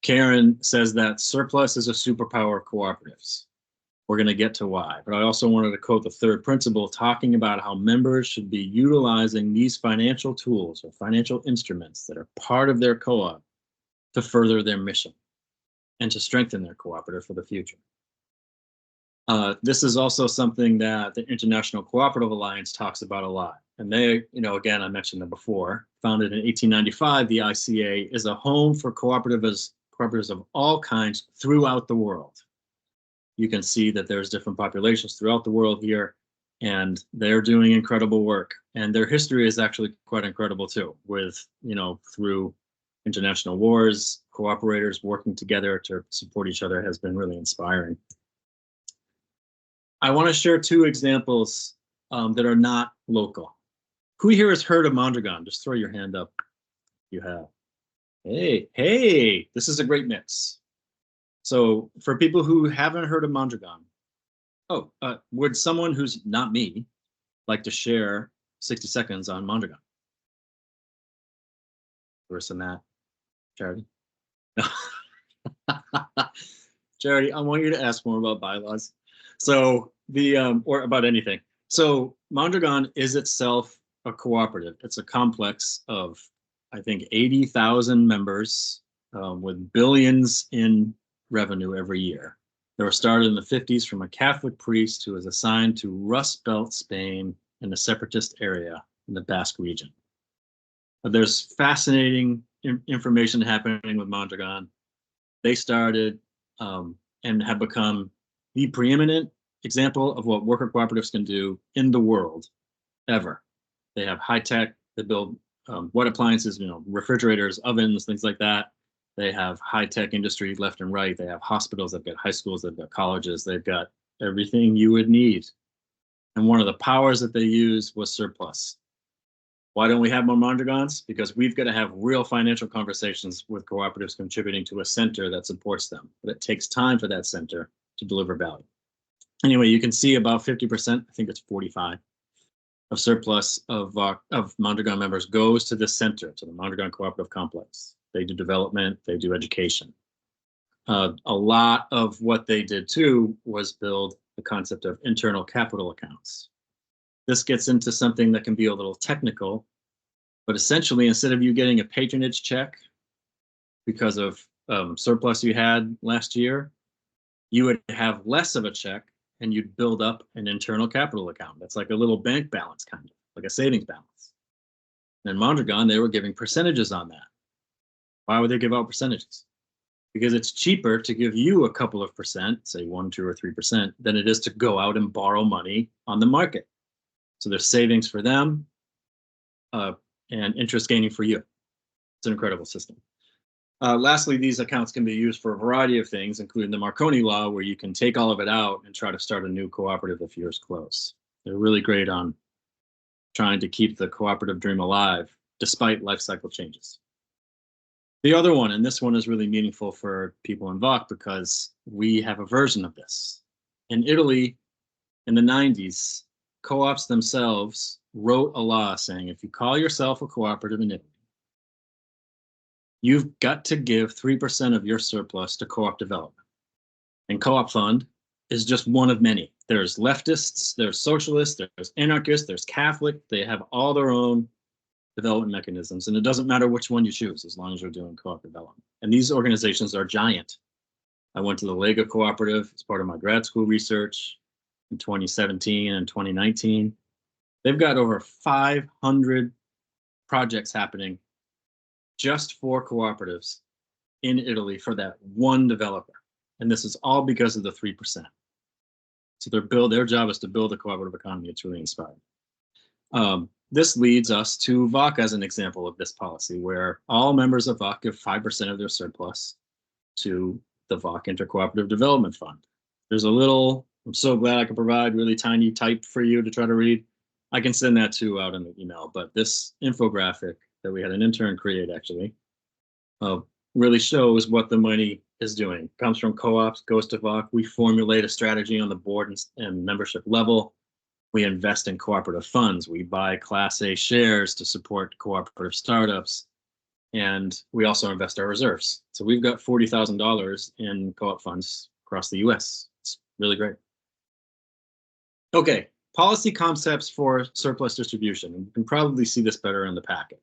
Karen says that surplus is a superpower of cooperatives. We're going to get to why, but I also wanted to quote the third principle, talking about how members should be utilizing these financial tools or financial instruments that are part of their co-op to further their mission and to strengthen their cooperative for the future. This is also something that the International Cooperative Alliance talks about a lot. And they, again, I mentioned them before, founded in 1895, the ICA is a home for cooperatives of all kinds throughout the world. You can see that there's different populations throughout the world here, and they're doing incredible work. And their history is actually quite incredible too, with, through international wars, cooperators working together to support each other has been really inspiring. I want to share two examples that are not local. Who here has heard of Mondragon? Just throw your hand up if you have. Hey, this is a great mix. So for people who haven't heard of Mondragon, would someone who's not me like to share 60 seconds on Mondragon? Versus Matt, Charity. Charity, I want you to ask more about bylaws. So or about anything. So Mondragon is itself a cooperative. It's a complex of, I think, 80,000 members with billions in revenue every year. They were started in the 50s from a Catholic priest who was assigned to Rust Belt, Spain, in the separatist area in the Basque region. There's fascinating information happening with Mondragon. They started and have become the preeminent example of what worker cooperatives can do in the world ever. They have high tech. They build what appliances, refrigerators, ovens, things like that. They have high tech industry left and right. They have hospitals. They've got high schools. They've got colleges. They've got everything you would need. And one of the powers that they use was surplus. Why don't we have more Mondragons? Because we've got to have real financial conversations with cooperatives contributing to a center that supports them. But it takes time for that center to deliver value. Anyway, you can see about 50%, I think it's 45, of surplus of Mondragon members goes to the center, to the Mondragon Cooperative Complex. They do development, they do education. A lot of what they did too was build the concept of internal capital accounts. This gets into something that can be a little technical, but essentially, instead of you getting a patronage check because of surplus you had last year, you would have less of a check and you'd build up an internal capital account. That's like a little bank balance, kind of like a savings balance. And in Mondragon, they were giving percentages on that. Why would they give out percentages? Because it's cheaper to give you a couple of percent, say 1, 2, or 3%, than it is to go out and borrow money on the market. So there's savings for them and interest gaining for you. It's an incredible system. Lastly, these accounts can be used for a variety of things, including the Marconi Law, where you can take all of it out and try to start a new cooperative if yours close. They're really great on trying to keep the cooperative dream alive despite life cycle changes. The other one, and this one is really meaningful for people in VAWC because we have a version of this. In Italy, in the 90s, co-ops themselves wrote a law saying if you call yourself a cooperative in Italy, you've got to give 3% of your surplus to co-op development. And co-op fund is just one of many. There's leftists, there's socialists, there's anarchists, there's Catholic. They have all their own development mechanisms. And it doesn't matter which one you choose as long as you're doing co-op development. And these organizations are giant. I went to the Lega Cooperative as part of my grad school research in 2017 and 2019. They've got over 500 projects happening just for cooperatives in Italy for that one developer. And this is all because of the 3%. So their job is to build a cooperative economy. It's really inspiring. This leads us to VAWC as an example of this policy, where all members of VAWC give 5% of their surplus to the VAWC Intercooperative Development Fund. There's a little, I'm so glad I can provide really tiny type for you to try to read. I can send that too out in the email, but this infographic that we had an intern create actually really shows what the money is doing. It comes from co-ops, goes to VAWC. We formulate a strategy on the board and membership level. We invest in cooperative funds. We buy Class A shares to support cooperative startups. And we also invest our reserves. So we've got $40,000 in co-op funds across the US. It's really great. Okay, policy concepts for surplus distribution. You can probably see this better in the packet.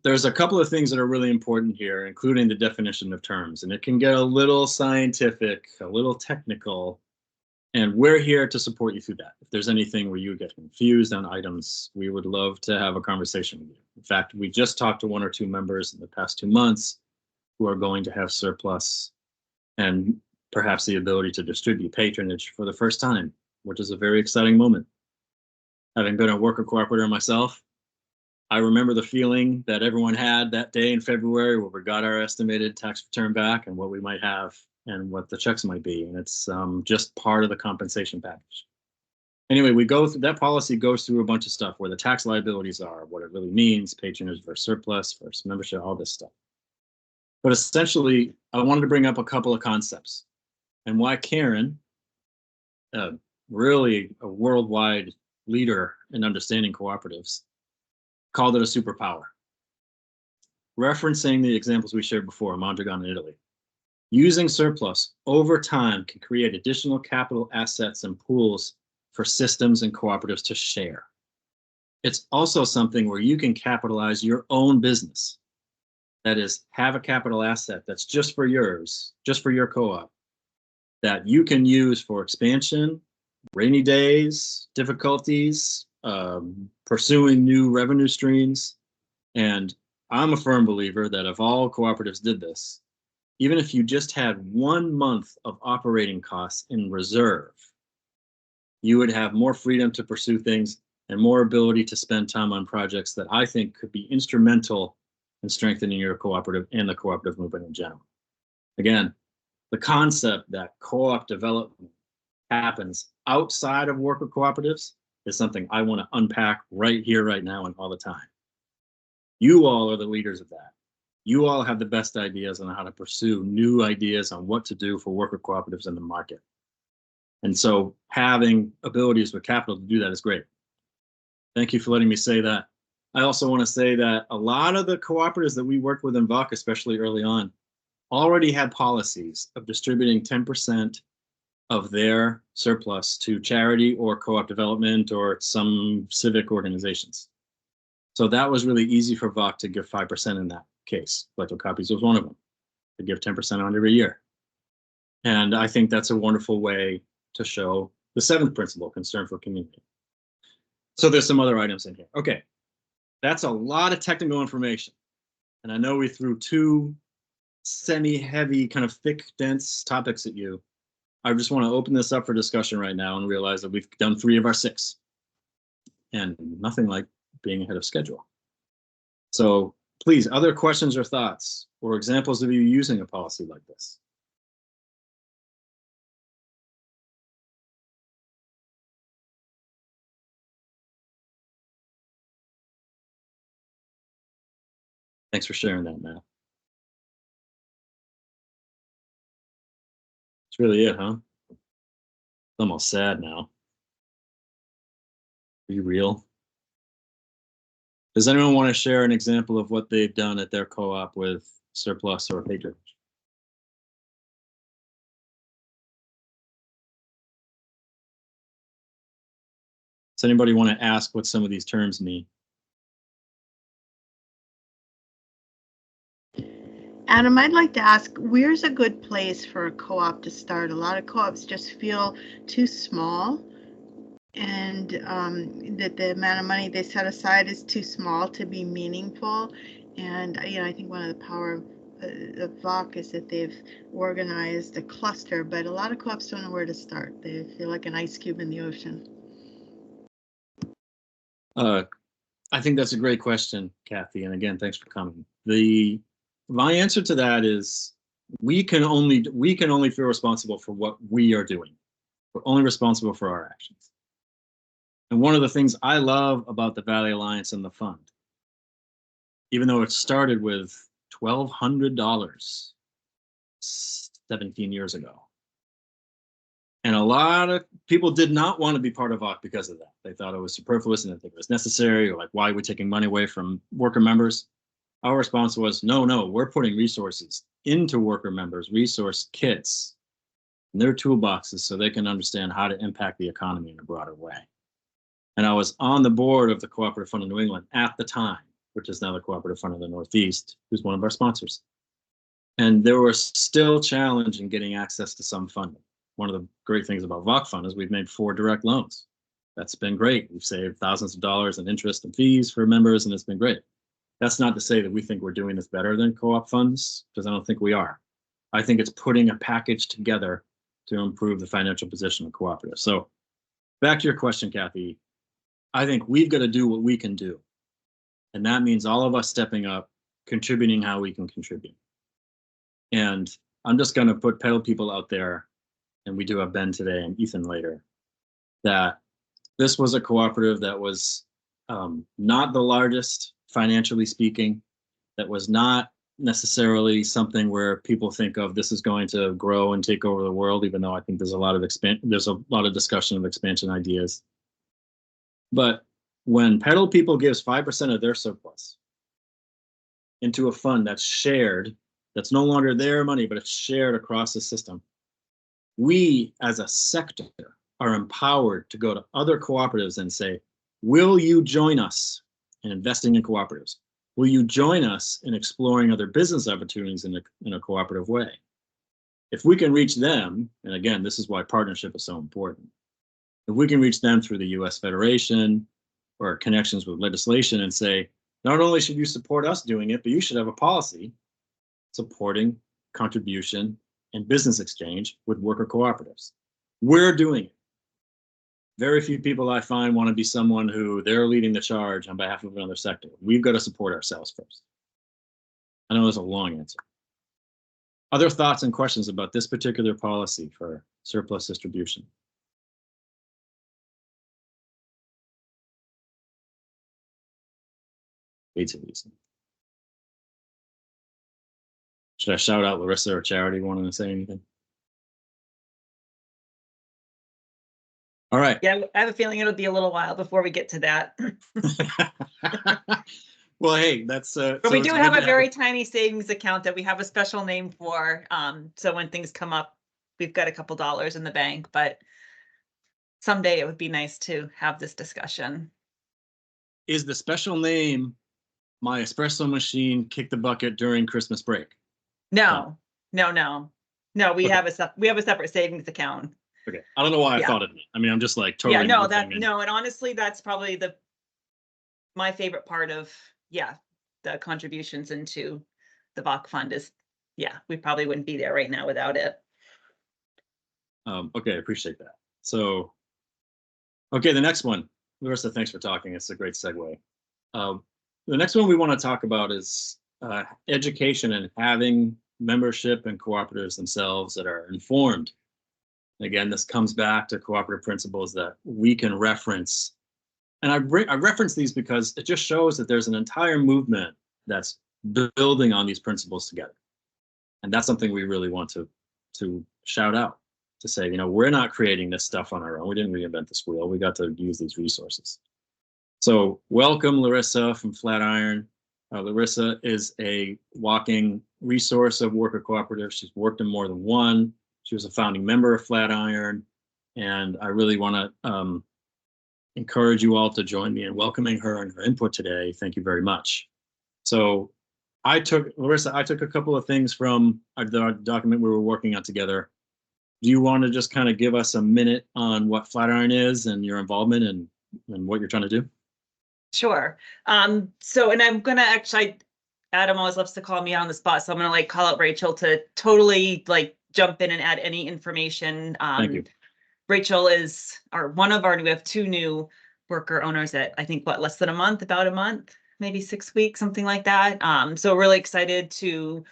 There's a couple of things that are really important here, including the definition of terms. And it can get a little scientific, a little technical. And we're here to support you through that. If there's anything where you get confused on items, we would love to have a conversation with you. In fact, we just talked to 1 or 2 members in the past 2 months who are going to have surplus and perhaps the ability to distribute patronage for the first time, which is a very exciting moment. Having been a worker cooperator myself, I remember the feeling that everyone had that day in February where we got our estimated tax return back and what we might have and what the checks might be. And it's just part of the compensation package. Anyway, we go through that policy, goes through a bunch of stuff where the tax liabilities are, what it really means, patronage versus surplus versus membership, all this stuff. But essentially, I wanted to bring up a couple of concepts and why Karen, really a worldwide leader in understanding cooperatives, called it a superpower. Referencing the examples we shared before, Mondragon in Italy. Using surplus over time can create additional capital assets and pools for systems and cooperatives to share. It's also something where you can capitalize your own business. That is, have a capital asset that's just for yours, just for your co-op, that you can use for expansion, rainy days, difficulties, pursuing new revenue streams. And I'm a firm believer that if all cooperatives did this, even if you just had 1 month of operating costs in reserve, you would have more freedom to pursue things and more ability to spend time on projects that I think could be instrumental in strengthening your cooperative and the cooperative movement in general. Again, the concept that co-op development happens outside of worker cooperatives is something I want to unpack right here, right now, and all the time. You all are the leaders of that. You all have the best ideas on how to pursue new ideas on what to do for worker cooperatives in the market. And so having abilities with capital to do that is great. Thank you for letting me say that. I also want to say that a lot of the cooperatives that we worked with in VAWC, especially early on, already had policies of distributing 10% of their surplus to charity or co-op development or some civic organizations. So that was really easy for VAWC to give 5% in that case. Collective Copies was one of them, to give 10% on every year. And I think that's a wonderful way to show the 7th principle, concern for community. So there's some other items in here. Okay, that's a lot of technical information. And I know we threw 2 semi-heavy, kind of thick, dense topics at you. I just want to open this up for discussion right now and realize that we've done 3 of our 6. And nothing like being ahead of schedule. So please, other questions or thoughts or examples of you using a policy like this? Thanks for sharing that, Matt. That's really it, huh? It's almost sad now. Are you real? Does anyone want to share an example of what they've done at their co-op with surplus or patronage? Does anybody want to ask what some of these terms mean? Adam, I'd like to ask, where's a good place for a co-op to start? A lot of co-ops just feel too small, and that the amount of money they set aside is too small to be meaningful. And I think one of the power of VAWC is that they've organized a cluster, but a lot of co-ops don't know where to start. They feel like an ice cube in the ocean. I think that's a great question, Kathy. And again, thanks for coming. My answer to that is we can only feel responsible for what we are doing. We're only responsible for our actions. And one of the things I love about the Valley Alliance and the fund, even though it started with $1,200 17 years ago, and a lot of people did not want to be part of VAWC because of that. They thought it was superfluous and didn't think it was necessary, or like, why are we taking money away from worker members? Our response was, no, we're putting resources into worker members, resource kits, in their toolboxes so they can understand how to impact the economy in a broader way. And I was on the board of the Cooperative Fund of New England at the time, which is now the Cooperative Fund of the Northeast, who's one of our sponsors. And there was still challenge in getting access to some funding. One of the great things about VAWC Fund is we've made 4 direct loans. That's been great. We've saved thousands of dollars in interest and fees for members, and it's been great. That's not to say that we think we're doing this better than co-op funds, because I don't think we are. I think it's putting a package together to improve the financial position of cooperatives. So back to your question, Kathy, I think we've got to do what we can do. And that means all of us stepping up, contributing how we can contribute. And I'm just going to put pedal people out there, and we do have Ben today and Ethan later, that this was a cooperative that was not the largest, financially speaking, that was not necessarily something where people think of this is going to grow and take over the world, even though I think there's a lot of discussion of expansion ideas. But when Pedal People gives 5% of their surplus into a fund that's shared, that's no longer their money, but it's shared across the system, we as a sector are empowered to go to other cooperatives and say, will you join us in investing in cooperatives? Will you join us in exploring other business opportunities in a cooperative way? If we can reach them, and again, this is why partnership is so important. If we can reach them through the US Federation or connections with legislation and say, not only should you support us doing it, but you should have a policy supporting contribution and business exchange with worker cooperatives. We're doing it. Very few people I find want to be someone who they're leading the charge on behalf of another sector. We've got to support ourselves first. I know there's a long answer. Other thoughts and questions about this particular policy for surplus distribution? It's easy. Should I shout out Larissa or Charity wanting to say anything? All right. Yeah, I have a feeling it'll be a little while before we get to that. Well, hey, that's But we do have a very tiny savings account that we have a special name for. So when things come up, we've got a couple dollars in the bank, but someday it would be nice to have this discussion. Is the special name My Espresso Machine Kick the Bucket During Christmas Break? No. We Okay. have a separate savings account. Okay, I don't know why I Yeah. thought of it. I mean, I'm just like totally. Yeah, and honestly, that's probably my favorite part of the contributions into the VAWC fund is we probably wouldn't be there right now without it. Okay, I appreciate that. So, okay, the next one, Larissa, thanks for talking. It's a great segue. The next one we want to talk about is education and having membership and cooperatives themselves that are informed. Again, this comes back to cooperative principles that we can reference. And I reference these because it just shows that there's an entire movement that's building on these principles together. And that's something we really want to shout out, to say, we're not creating this stuff on our own. We didn't reinvent this wheel. We got to use these resources. So welcome, Larissa from Flatiron. Larissa is a walking resource of worker cooperatives. She's worked in more than one. She was a founding member of Flatiron. And I really want to encourage you all to join me in welcoming her and her input today. Thank you very much. So Larissa, I took a couple of things from the document we were working on together. Do you want to just kind of give us a minute on what Flatiron is and your involvement and what you're trying to do? Sure. So, and I'm going to actually, Adam always loves to call me on the spot. So I'm going to call out Rachel to totally jump in and add any information. Thank you. Rachel is we have two new worker owners at, I think, less than about a month, maybe 6 weeks, something like that. So really excited to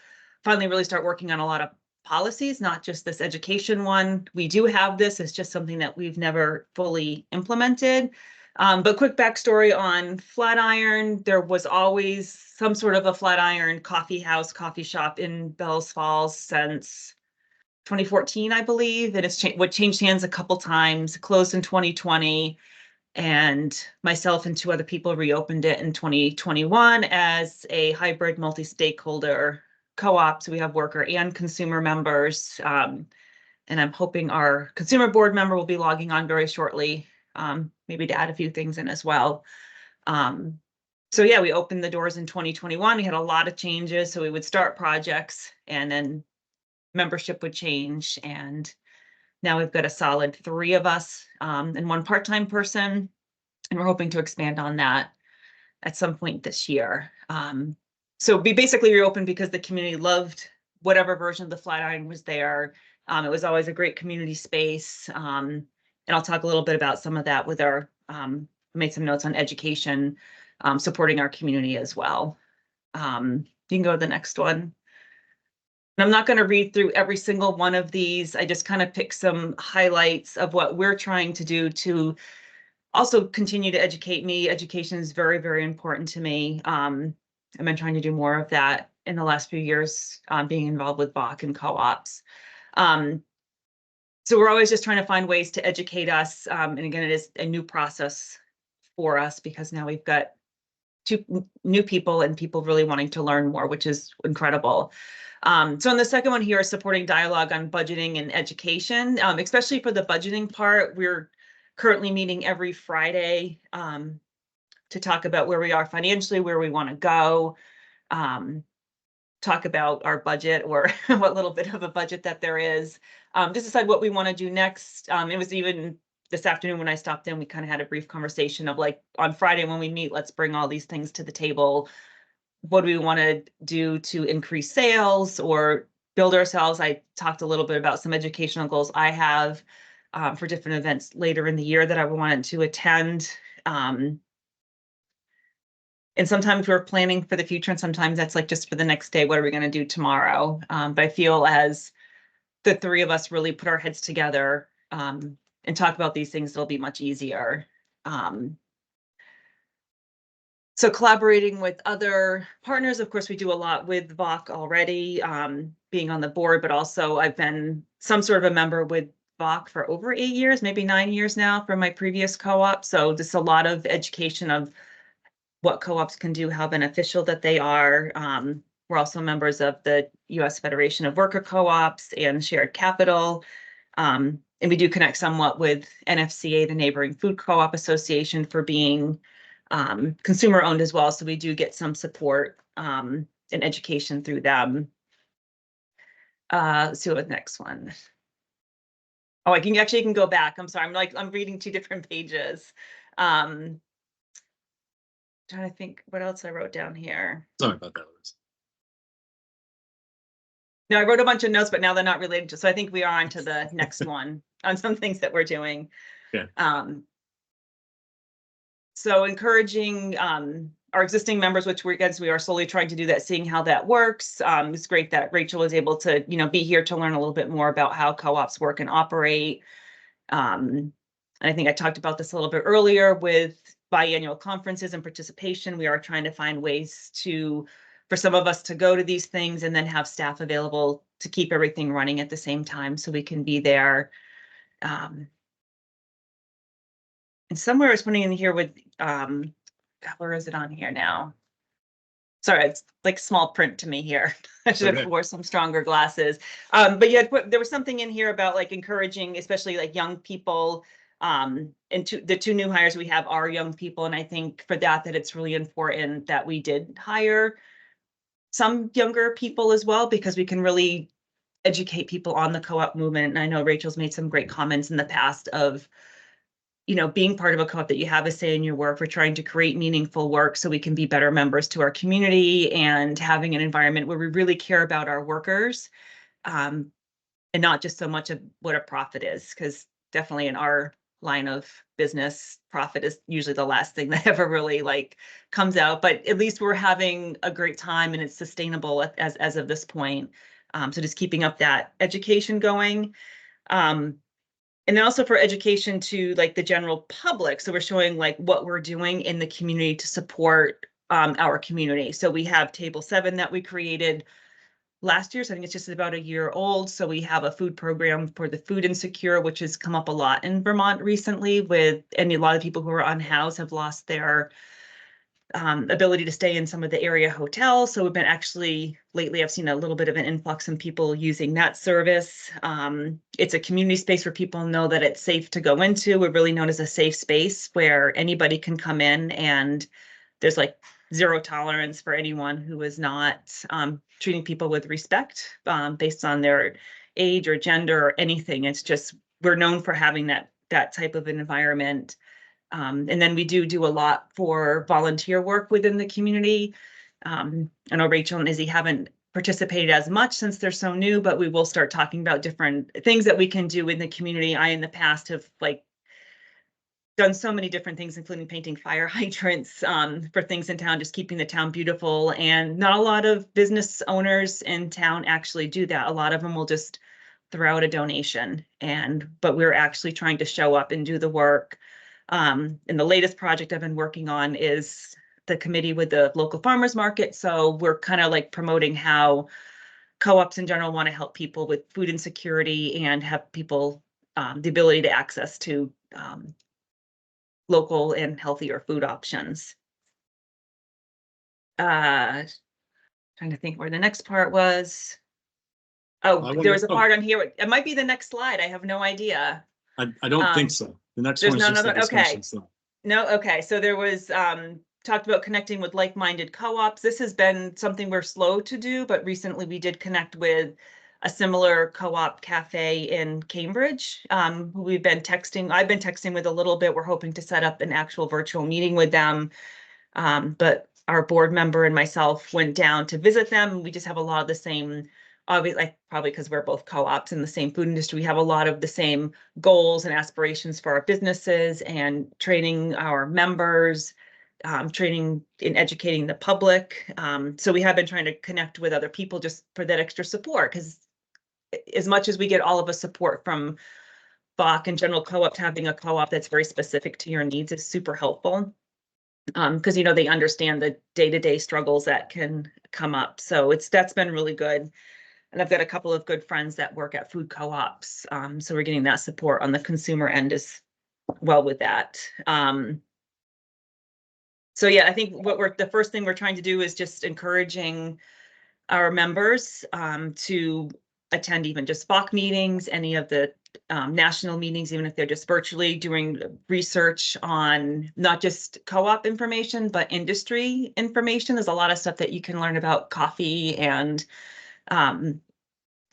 finally really start working on a lot of policies, not just this education one. We do have this, it's just something that we've never fully implemented. But quick backstory on Flatiron, there was always some sort of a Flatiron coffee shop in Bells Falls since 2014, I believe. And it's changed hands a couple times, closed in 2020. And myself and two other people reopened it in 2021 as a hybrid multi-stakeholder co-op. So we have worker and consumer members. And I'm hoping our consumer board member will be logging on very shortly, maybe to add a few things in as well. So yeah, we opened the doors in 2021. We had a lot of changes. So we would start projects and then membership would change. And now we've got a solid 3 of us and 1 part-time person. And we're hoping to expand on that at some point this year. So we basically reopened because the community loved whatever version of the Flatiron was there. It was always a great community space. And I'll talk a little bit about some of that with made some notes on education, supporting our community as well. You can go to the next one. And I'm not going to read through every single one of these. I just kind of pick some highlights of what we're trying to do to also continue to educate me. Education is very, very important to me. I've been trying to do more of that in the last few years, being involved with VAWC and co-ops. So we're always just trying to find ways to educate us. And again, it is a new process for us because now we've got 2 new people and people really wanting to learn more, which is incredible. So on the second one here is supporting dialogue on budgeting and education, especially for the budgeting part. We're currently meeting every Friday to talk about where we are financially, where we want to go, talk about our budget or what little bit of a budget that there is, to decide what we want to do next. It was even this afternoon when I stopped in, we kind of had a brief conversation of like, on Friday when we meet, let's bring all these things to the table. What do we want to do to increase sales or build ourselves? I talked a little bit about some educational goals I have for different events later in the year that I wanted to attend. And sometimes we're planning for the future, and sometimes that's like just for the next day. What are we going to do tomorrow? But I feel as the 3 of us really put our heads together and talk about these things, it'll be much easier. So collaborating with other partners, of course, we do a lot with VAWC already, being on the board, but also I've been some sort of a member with VAWC for over 8 years, maybe 9 years now from my previous co-op. So just a lot of education of what co-ops can do, how beneficial that they are. We're also members of the U.S. Federation of Worker Co-ops and Shared Capital. And we do connect somewhat with NFCA, the Neighboring Food Co-op Association, for being consumer owned as well. So we do get some support and education through them. Let's see what the next one. Oh, I can actually go back. I'm sorry. I'm reading 2 different pages. Trying to think what else I wrote down here. Sorry about that, Liz. No, I wrote a bunch of notes, but now they're not related to, so I think we are on to the next one on some things that we're doing. Yeah. So encouraging our existing members, which we are slowly trying to do that, seeing how that works. It's great that Rachel was able to, be here to learn a little bit more about how co-ops work and operate. And I think I talked about this a little bit earlier with biannual conferences and participation. We are trying to find ways for some of us to go to these things and then have staff available to keep everything running at the same time so we can be there. And somewhere I was putting in here with, God, where is it on here now? Sorry, it's like small print to me here. I should have wore some stronger glasses. But yeah, there was something in here about like encouraging, especially like young people. And the 2 new hires we have are young people. And I think for that it's really important that we did hire some younger people as well, because we can really educate people on the co-op movement. And I know Rachel's made some great comments in the past of, being part of a co-op that you have a say in your work. We're trying to create meaningful work so we can be better members to our community and having an environment where we really care about our workers and not just so much of what a profit is, because definitely in our line of business, profit is usually the last thing that ever really like comes out, but at least we're having a great time and it's sustainable as of this point. So just keeping up that education going. And then also for education to like the general public. So we're showing like what we're doing in the community to support our community. So we have Table 7 that we created last year. So I think it's just about a year old. So we have a food program for the food insecure, which has come up a lot in Vermont recently and a lot of people who are unhoused have lost their ability to stay in some of the area hotels. So we've been lately I've seen a little bit of an influx in people using that service. It's a community space where people know that it's safe to go into. We're really known as a safe space where anybody can come in and there's like 0 tolerance for anyone who is not treating people with respect based on their age or gender or anything. It's just, we're known for having that type of an environment. And then we do a lot for volunteer work within the community. I know Rachel and Izzy haven't participated as much since they're so new, but we will start talking about different things that we can do in the community. I, in the past, have done so many different things, including painting fire hydrants for things in town, just keeping the town beautiful. And not a lot of business owners in town actually do that. A lot of them will just throw out a donation, but we're actually trying to show up and do the work. And the latest project I've been working on is the committee with the local farmers market. So we're kind of like promoting how co-ops in general want to help people with food insecurity and have people the ability to access to local and healthier food options. Trying to think where the next part was. Oh, there was a part on here. It might be the next slide. I have no idea. I don't think so. The next there's one is just none the of it. Okay. discussion slide. No, okay. So there was talked about connecting with like-minded co-ops. This has been something we're slow to do, but recently we did connect with a similar co-op cafe in Cambridge. Who we've been texting. I've been texting with a little bit. We're hoping to set up an actual virtual meeting with them. But our board member and myself went down to visit them. We just have a lot of the same, obviously, like, probably because we're both co-ops in the same food industry, we have a lot of the same goals and aspirations for our businesses and training our members, training and educating the public. So we have been trying to connect with other people just for that extra support, because as much as we get all of us support from VAWC and general co-op, having a co-op that's very specific to your needs is super helpful. Because they understand the day-to-day struggles that can come up. So that's been really good. And I've got a couple of good friends that work at food co-ops. So we're getting that support on the consumer end as well with that. So yeah, I think the first thing we're trying to do is just encouraging our members to attend even just VAWC meetings, any of the national meetings, even if they're just virtually, doing research on not just co-op information, but industry information. There's a lot of stuff that you can learn about coffee and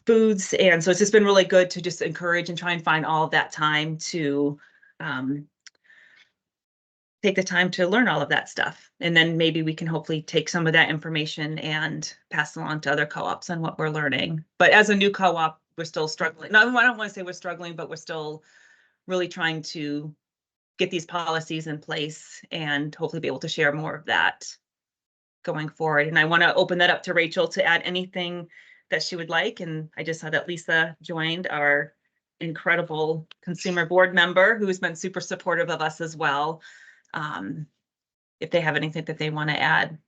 foods. And so it's just been really good to just encourage and try and find all of that time to take the time to learn all of that stuff. And then maybe we can hopefully take some of that information and pass it along to other co-ops on what we're learning. But as a new co-op, we're still struggling. No, I don't want to say we're struggling, but we're still really trying to get these policies in place and hopefully be able to share more of that going forward. And I want to open that up to Rachel to add anything that she would like. And I just saw that Lisa joined, our incredible consumer board member, who has been super supportive of us as well. If they have anything that they want to add,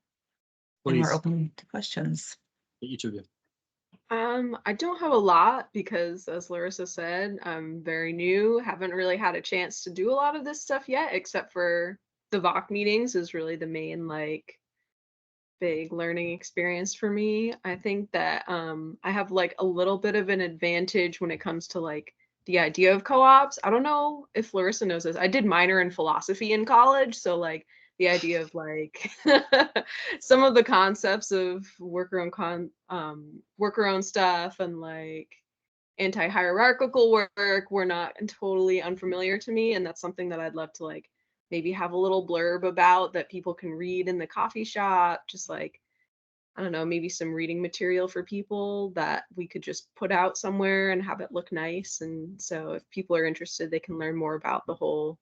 and we're open to questions. Each of you. I don't have a lot because, as Larissa said, I'm very new, haven't really had a chance to do a lot of this stuff yet, except for the VAWC meetings is really the main big learning experience for me. I think that I have a little bit of an advantage when it comes to the idea of co-ops. I don't know if Larissa knows this. I did minor in philosophy in college, so the idea of some of the concepts of worker own stuff and anti-hierarchical work were not totally unfamiliar to me, and that's something that I'd love to maybe have a little blurb about that people can read in the coffee shop, just I don't know, maybe some reading material for people that we could just put out somewhere and have it look nice. And so if people are interested, they can learn more about the whole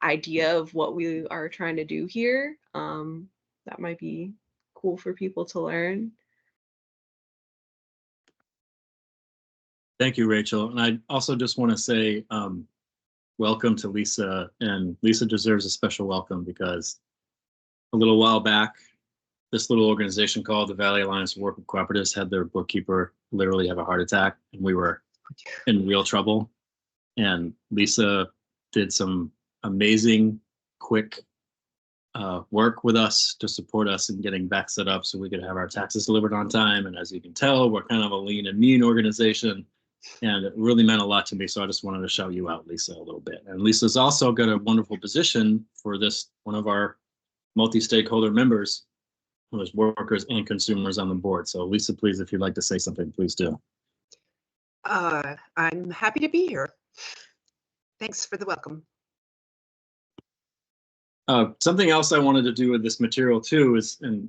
idea of what we are trying to do here. That might be cool for people to learn. Thank you, Rachel. And I also just want to say welcome to Lisa. And Lisa deserves a special welcome because a little while back, this little organization called the Valley Alliance for Worker Cooperatives had their bookkeeper literally have a heart attack, and we were in real trouble. And Lisa did some amazing, quick work with us to support us in getting back set up so we could have our taxes delivered on time. And as you can tell, we're kind of a lean and mean organization, and it really meant a lot to me. So I just wanted to shout you out, Lisa, a little bit. And Lisa's also got a wonderful position for this, one of our multi-stakeholder members, who is workers and consumers on the board. So Lisa, please, if you'd like to say something, please do. I'm happy to be here. Thanks for the welcome. Something else I wanted to do with this material too is, and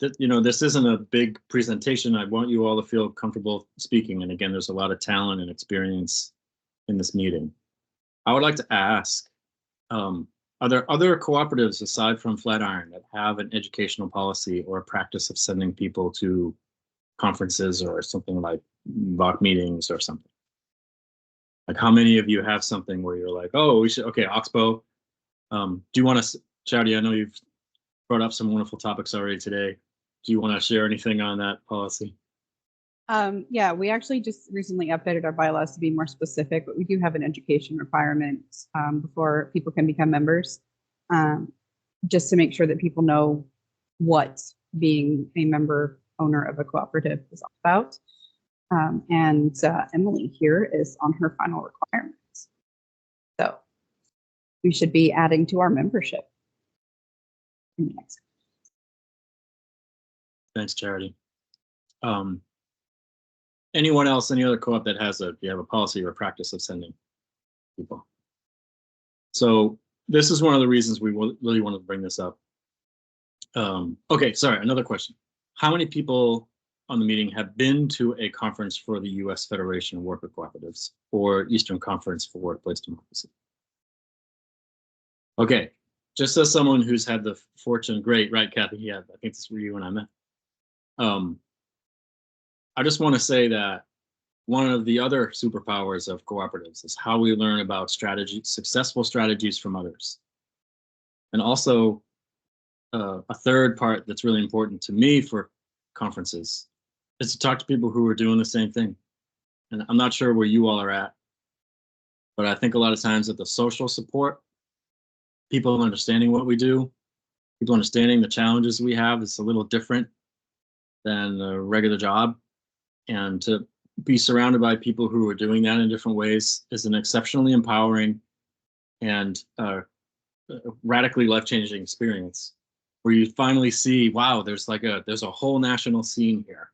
this isn't a big presentation. I want you all to feel comfortable speaking. And again, there's a lot of talent and experience in this meeting. I would like to ask, are there other cooperatives aside from Flatiron that have an educational policy or a practice of sending people to conferences or something like VAWC meetings or something? Like, how many of you have something where you're like, oh, we should, okay, Oxbow. Do you want to, Chowdy, I know you've brought up some wonderful topics already today. Do you want to share anything on that policy? Yeah, we actually just recently updated our bylaws to be more specific, but we do have an education requirement before people can become members, just to make sure that people know what being a member owner of a cooperative is all about. And Emily here is on her final requirements. So we should be adding to our membership in the next. Thanks, Charity. Anyone else, any other co-op that has you have a policy or a practice of sending people? So this is one of the reasons we really wanted to bring this up. Okay, sorry, another question. How many people on the meeting have been to a conference for the U.S. Federation of Worker Cooperatives or Eastern Conference for Workplace Democracy? Okay, just as someone who's had the fortune, great, right, Kathy? Yeah, I think this was you and I met. I just want to say that one of the other superpowers of cooperatives is how we learn about successful strategies from others. And also, a third part that's really important to me for conferences is to talk to people who are doing the same thing. And I'm not sure where you all are at, but I think a lot of times that the social support, people understanding what we do, people understanding the challenges we have is a little different than a regular job. And to be surrounded by people who are doing that in different ways is an exceptionally empowering and radically life-changing experience, where you finally see, wow, there's a whole national scene here,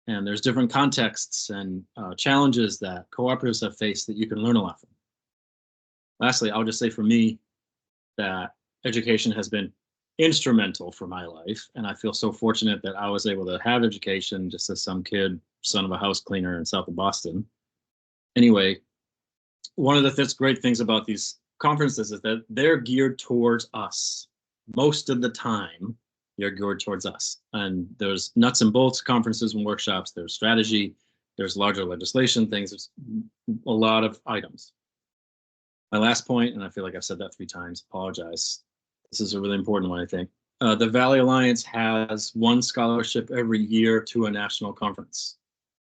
and there's different contexts and challenges that cooperatives have faced that you can learn a lot from. Lastly, I'll just say for me that education has been instrumental for my life, and I feel so fortunate that I was able to have education just as some kid, son of a house cleaner in south of Boston. Anyway, one of the great things about these conferences is that they're geared towards us. Most of the time, they're geared towards us. And there's nuts and bolts conferences and workshops, there's strategy, there's larger legislation things, there's a lot of items. My last point, and I feel like I've said that 3 times, apologize. This is a really important one, I think. The Valley Alliance has one scholarship every year to a national conference.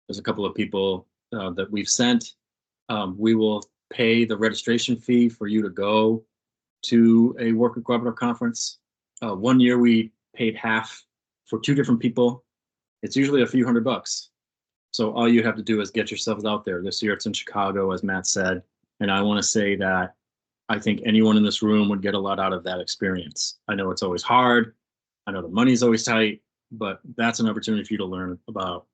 There's a couple of people that we've sent. We will pay the registration fee for you to go to a worker cooperative conference. One year we paid half for 2 different people. It's usually a few $100. So all you have to do is get yourselves out there. This year it's in Chicago, as Matt said. And I want to say that I think anyone in this room would get a lot out of that experience. I know it's always hard. I know the money's always tight, but that's an opportunity for you to learn about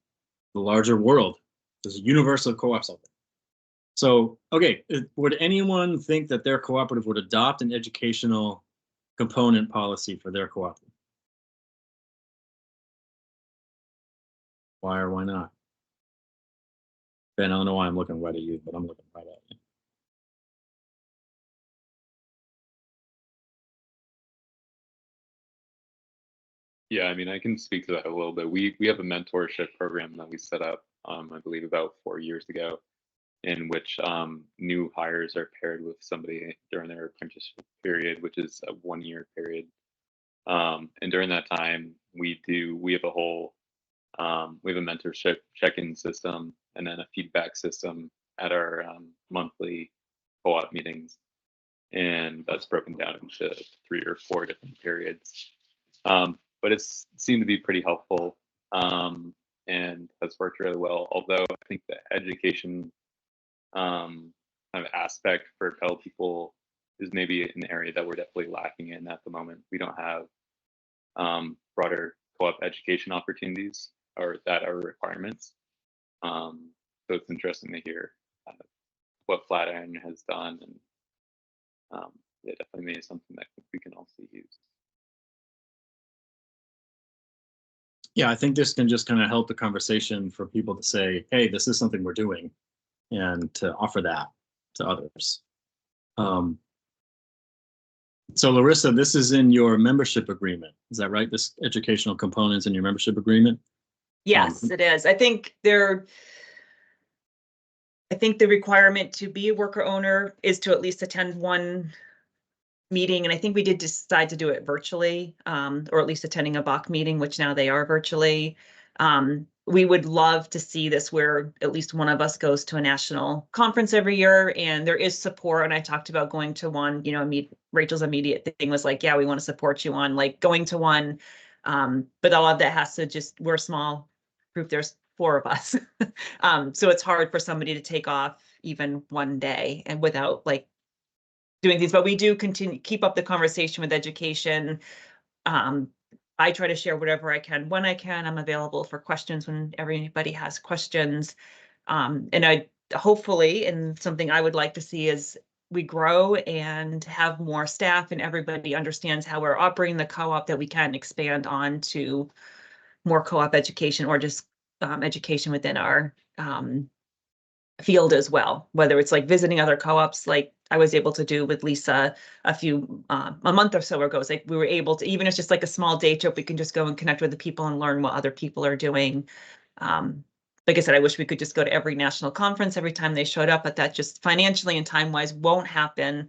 the larger world. There's a universe of co-ops out there. So, okay, would anyone think that their cooperative would adopt an educational component policy for their cooperative? Why or why not? Ben, I don't know why I'm looking right at you, but I'm looking right at you. Yeah, I mean, I can speak to that a little bit. We have a mentorship program that we set up, I believe about 4 years ago, in which new hires are paired with somebody during their apprenticeship period, which is a 1-year period. And during that time, we have a whole, we have a mentorship check-in system and then a feedback system at our monthly co-op meetings. And that's broken down into 3 or 4 different periods. But it's seemed to be pretty helpful and has worked really well. Although I think the education kind of aspect for fellow people is maybe an area that we're definitely lacking in at the moment. We don't have broader co-op education opportunities or that are requirements. So it's interesting to hear what Flatiron has done, and it definitely is something that we can also use. Yeah, I think this can just kind of help the conversation for people to say, hey, this is something we're doing, and to offer that to others. So Larissa, this is in your membership agreement. Is that right? This educational components in your membership agreement? Yes, it is. I think the requirement to be a worker owner is to at least attend one meeting, and I think we did decide to do it virtually, or at least attending a VAWC meeting, which now they are virtually. We would love to see this where at least one of us goes to a national conference every year, and there is support. And I talked about going to one, you know, Rachel's immediate thing was like, yeah, we want to support you on like going to one. But a lot of that has to just, we're a small group, there's 4 of us. So it's hard for somebody to take off even one day and without like doing these, but we do keep up the conversation with education. I try to share whatever I can when I can. I'm available for questions when everybody has questions. And I hopefully, and something I would like to see is we grow and have more staff and everybody understands how we're operating the co-op, that we can expand on to more co-op education or just education within our field as well, whether it's like visiting other co-ops like I was able to do with Lisa a month or so ago. It's like we were able to, even if it's just like a small day trip, we can just go and connect with the people and learn what other people are doing. Like I said, I wish we could just go to every national conference every time they showed up, but that just financially and time-wise won't happen.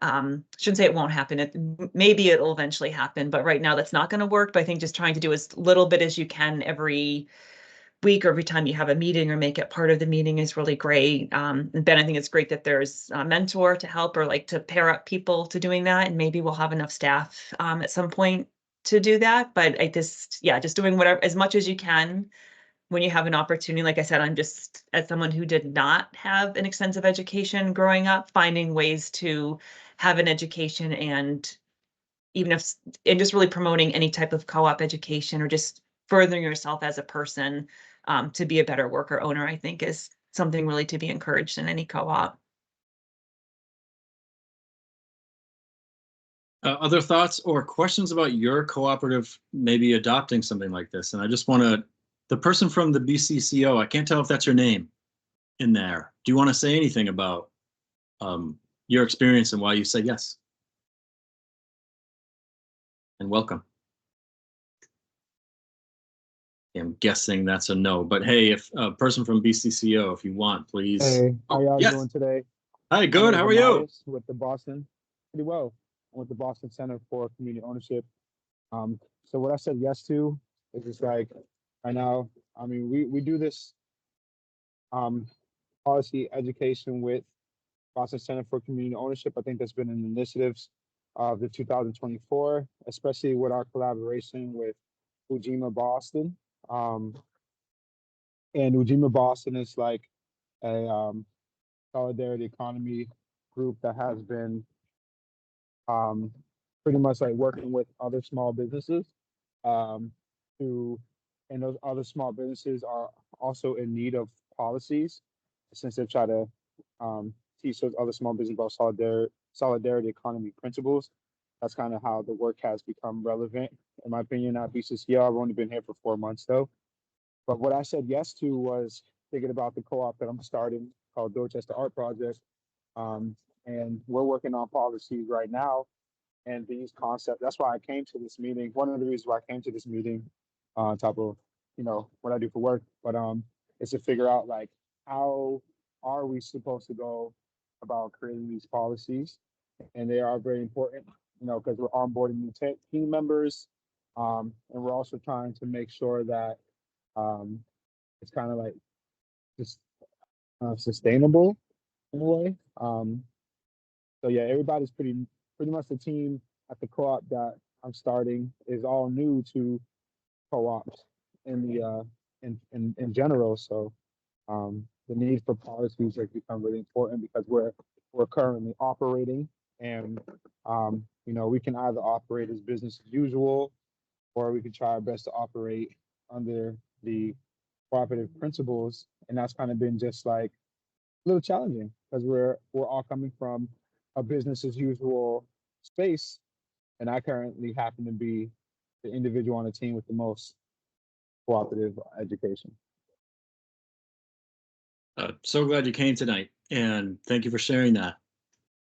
Shouldn't say it won't happen. Maybe it'll eventually happen, but right now that's not going to work. But I think just trying to do as little bit as you can every week or every time you have a meeting or make it part of the meeting is really great. And Ben, I think it's great that there's a mentor to help or like to pair up people to doing that. And maybe we'll have enough staff at some point to do that. But I just, yeah, just doing whatever, as much as you can when you have an opportunity. Like I said, I'm just, as someone who did not have an extensive education growing up, finding ways to have an education and even if, and just really promoting any type of co-op education or just furthering yourself as a person to be a better worker owner, I think is something really to be encouraged in any co-op. Other thoughts or questions about your cooperative maybe adopting something like this? And I just want to, the person from the BCCO, I can't tell if that's your name in there. Do you want to say anything about your experience and why you said yes? And welcome. I'm guessing that's a no, but hey, if a person from BCCO, if you want, please. Hey, how y'all yes. doing today? Hi, good. How are you? With the Boston, pretty well. I'm with the Boston Center for Community Ownership. So what I said yes to is just like right now. I mean, we do this policy education with Boston Center for Community Ownership. I think that's been an initiatives of the 2024, especially with our collaboration with Ujima Boston. And Ujima Boston is like a solidarity economy group that has been pretty much like working with other small businesses and those other small businesses are also in need of policies since they try to teach those other small businesses about solidarity economy principles. That's kind of how the work has become relevant, in my opinion, at BCCO. I've only been here for 4 months though. But what I said yes to was thinking about the co-op that I'm starting called Dorchester Art Project. And we're working on policies right now and these concepts. That's why I came to this meeting. One of the reasons why I came to this meeting on top of, you know, what I do for work, but is to figure out like, how are we supposed to go about creating these policies? And they are very important, you know, because we're onboarding new team members. And we're also trying to make sure that it's kind of like just sustainable in a way. So yeah, everybody's pretty much the team at the co-op that I'm starting is all new to co-ops in the in general. So the need for policies has become really important because we're currently operating, and you know, we can either operate as business as usual, or we can try our best to operate under the cooperative principles, and that's kind of been just like a little challenging because we're all coming from a business as usual space, and I currently happen to be the individual on the team with the most cooperative education. So glad you came tonight, and thank you for sharing that.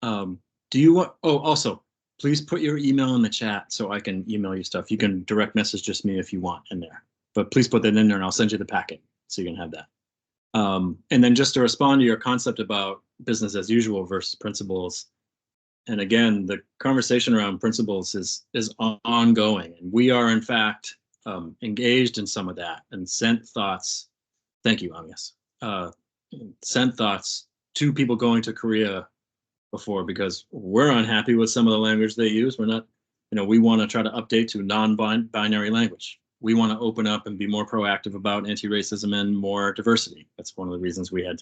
Do you want, oh, also, please put your email in the chat so I can email you stuff. You can direct message just me if you want in there, but please put that in there and I'll send you the packet so you can have that. And then just to respond to your concept about business as usual versus principles And again, the conversation around principles is ongoing, and we are in fact engaged in some of that and sent thoughts. Thank you, Agnes. Sent thoughts to people going to Korea before, because we're unhappy with some of the language they use. We're not, we want to try to update to non-binary language. We want to open up and be more proactive about anti-racism and more diversity. That's one of the reasons we had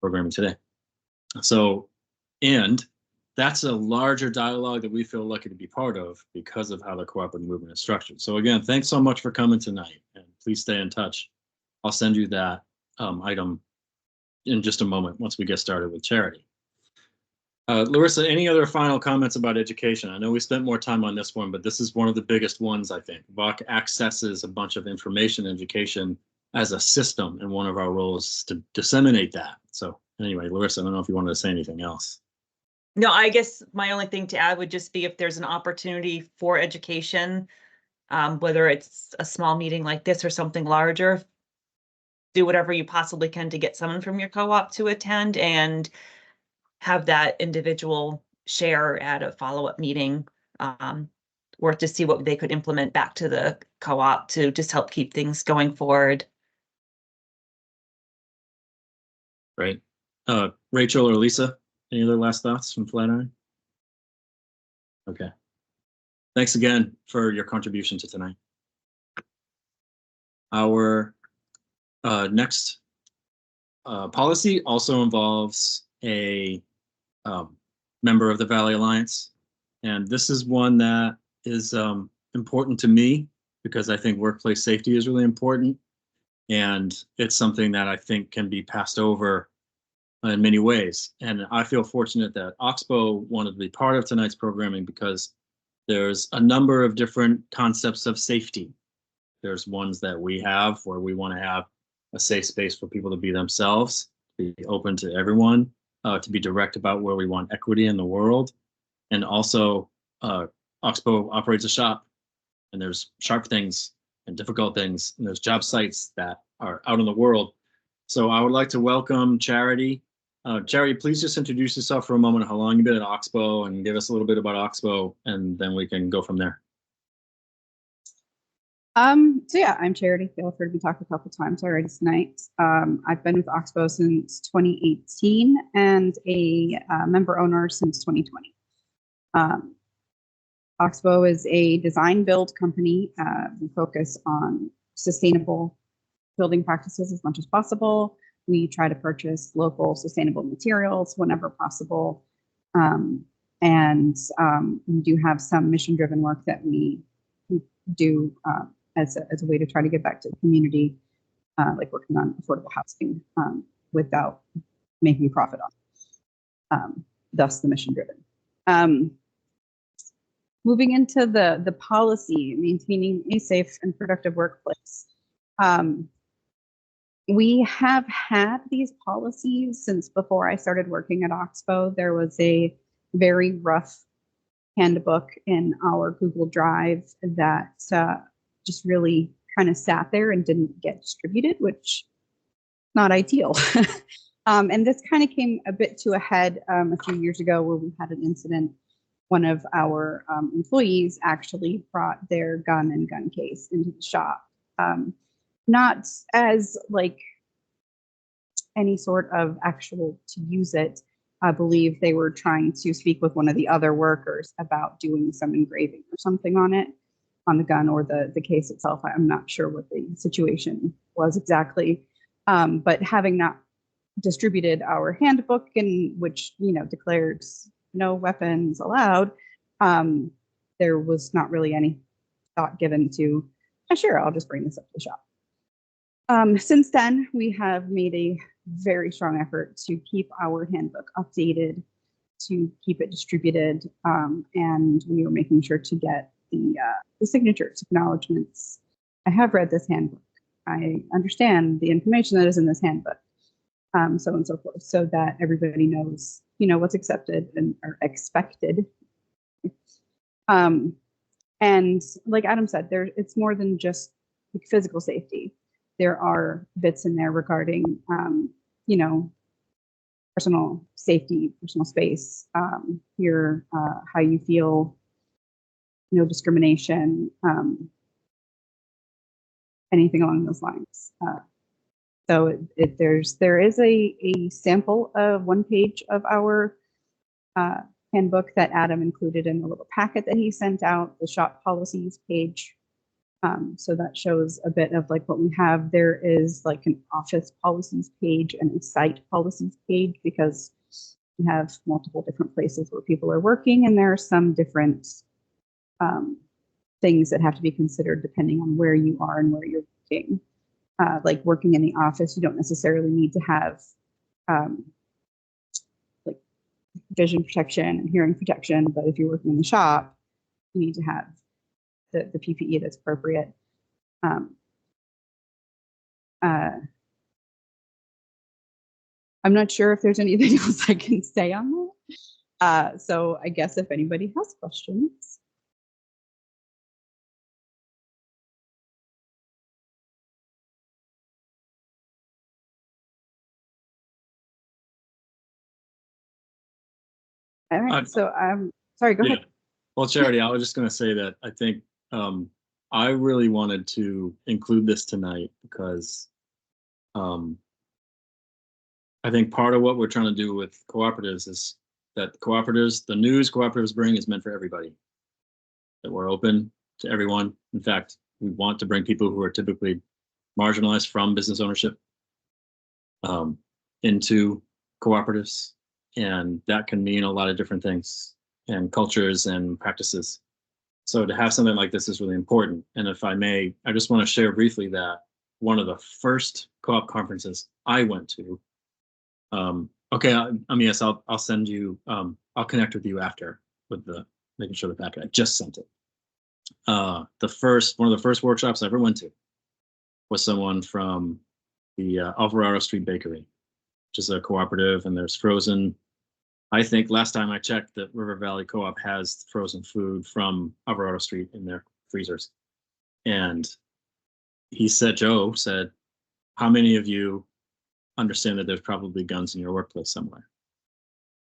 programming today. So, and that's a larger dialogue that we feel lucky to be part of because of how the cooperative movement is structured. So again, thanks so much for coming tonight, and please stay in touch. I'll send you that item in just a moment once we get started with charity. Larissa, any other final comments about education? I know we spent more time on this one, but this is one of the biggest ones, I think. VAWC accesses a bunch of information education as a system, and one of our roles is to disseminate that. So anyway, Larissa, I don't know if you wanted to say anything else. No, I guess my only thing to add would just be if there's an opportunity for education, whether it's a small meeting like this or something larger, do whatever you possibly can to get someone from your co-op to attend and have that individual share at a follow-up meeting, or to see what they could implement back to the co-op to just help keep things going forward. Great. Rachel or Lisa, any other last thoughts from Flatiron? Okay. Thanks again for your contribution to tonight. Our next policy also involves a member of the Valley Alliance. And this is one that is important to me because I think workplace safety is really important. And it's something that I think can be passed over in many ways. And I feel fortunate that Oxbow wanted to be part of tonight's programming because there's a number of different concepts of safety. There's ones that we have where we want to have a safe space for people to be themselves, to be open to everyone, to be direct about where we want equity in the world. And also, Oxbow operates a shop, and there's sharp things and difficult things, and there's job sites that are out in the world. So I would like to welcome Charity. Charity, please just introduce yourself for a moment, how long you've been at Oxbow, and give us a little bit about Oxbow, and then we can go from there. So yeah, I'm Charity. You've heard me talk a couple times already tonight. I've been with Oxbow since 2018 and a member owner since 2020. Oxbow is a design build company. We focus on sustainable building practices as much as possible. We try to purchase local sustainable materials whenever possible. And we do have some mission-driven work that we do as a way to try to give back to the community, like working on affordable housing without making profit on it. Thus the mission-driven. Moving into the policy, maintaining a safe and productive workplace. We have had these policies since before I started working at Oxbow. There was a very rough handbook in our Google Drive that just really kind of sat there and didn't get distributed, which not ideal. And this kind of came a bit to a head a few years ago where we had an incident. One of our employees actually brought their gun and gun case into the shop. Not as like any sort of actual to use it. I believe they were trying to speak with one of the other workers about doing some engraving or something on it, on the gun or the case itself. I'm not sure what the situation was exactly. But having not distributed our handbook, in which declares no weapons allowed, there was not really any thought given to, sure, I'll just bring this up to the shop. Since then, we have made a very strong effort to keep our handbook updated, to keep it distributed, and we are making sure to get the signatures, acknowledgements. I have read this handbook. I understand the information that is in this handbook, so on and so forth, so that everybody knows, what's accepted and or expected. And like Adam said, it's more than just like physical safety. There are bits in there regarding, personal safety, personal space, your how you feel, no discrimination, anything along those lines. So there is a sample of 1 page of our handbook that Adam included in the little packet that he sent out, the shop policies page. So that shows a bit of like what we have. There is like an office policies page and a site policies page because we have multiple different places where people are working, and there are some different things that have to be considered depending on where you are and where you're working. Like working in the office, you don't necessarily need to have like vision protection and hearing protection, but if you're working in the shop, you need to have the PPE that's appropriate. I'm not sure if there's anything else I can say on that. So I guess if anybody has questions. All right, so sorry, go ahead. Well, Charity, I was just going to say that I think I really wanted to include this tonight because I think part of what we're trying to do with cooperatives is that the news cooperatives bring is meant for everybody. That we're open to everyone. In fact, we want to bring people who are typically marginalized from business ownership into cooperatives. And that can mean a lot of different things and cultures and practices. So to have something like this is really important. And if I may, I just want to share briefly that one of the first co-op conferences I went to, yes, I'll send you, I'll connect with you after with making sure the packet, I just sent it. One of the first workshops I ever went to was someone from the Alvarado Street Bakery, which is a cooperative, and there's frozen. I think last time I checked, the River Valley Co-op has frozen food from Alvarado Street in their freezers. And Joe said, how many of you understand that there's probably guns in your workplace somewhere?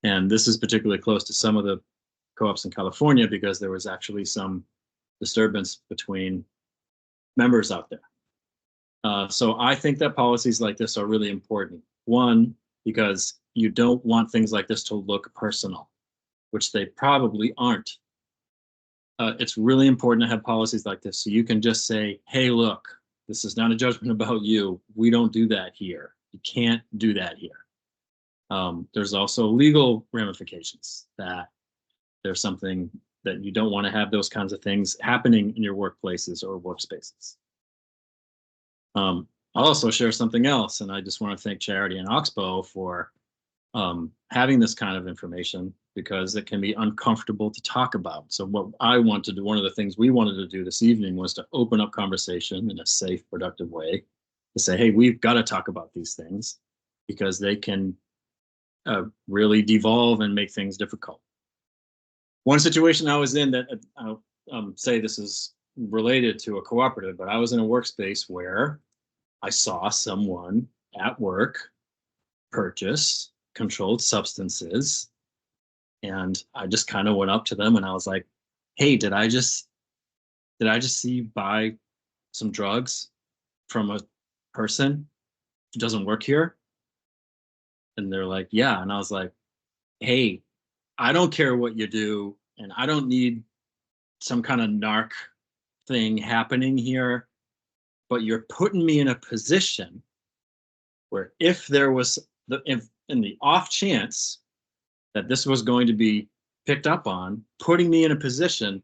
And this is particularly close to some of the co-ops in California because there was actually some disturbance between members out there. So I think that policies like this are really important. One, because you don't want things like this to look personal, which they probably aren't. It's really important to have policies like this so you can just say, hey, look, this is not a judgment about you. We don't do that here. You can't do that here. There's also legal ramifications that there's something that you don't want to have those kinds of things happening in your workplaces or workspaces. I'll also share something else, and I just want to thank Charity and Oxbow for having this kind of information because it can be uncomfortable to talk about. So what I want to do, one of the things we wanted to do this evening was to open up conversation in a safe, productive way to say, hey, we've got to talk about these things because they can really devolve and make things difficult. One situation I was in that I'll say this is related to a cooperative, but I was in a workspace where I saw someone at work purchase controlled substances, and I just kind of went up to them and I was like, hey, did I just see you buy some drugs from a person who doesn't work here? And they're like, yeah. And I was like, hey, I don't care what you do, and I don't need some kind of narc thing happening here, but you're putting me in a position where if there was in the off chance that this was going to be picked up on, putting me in a position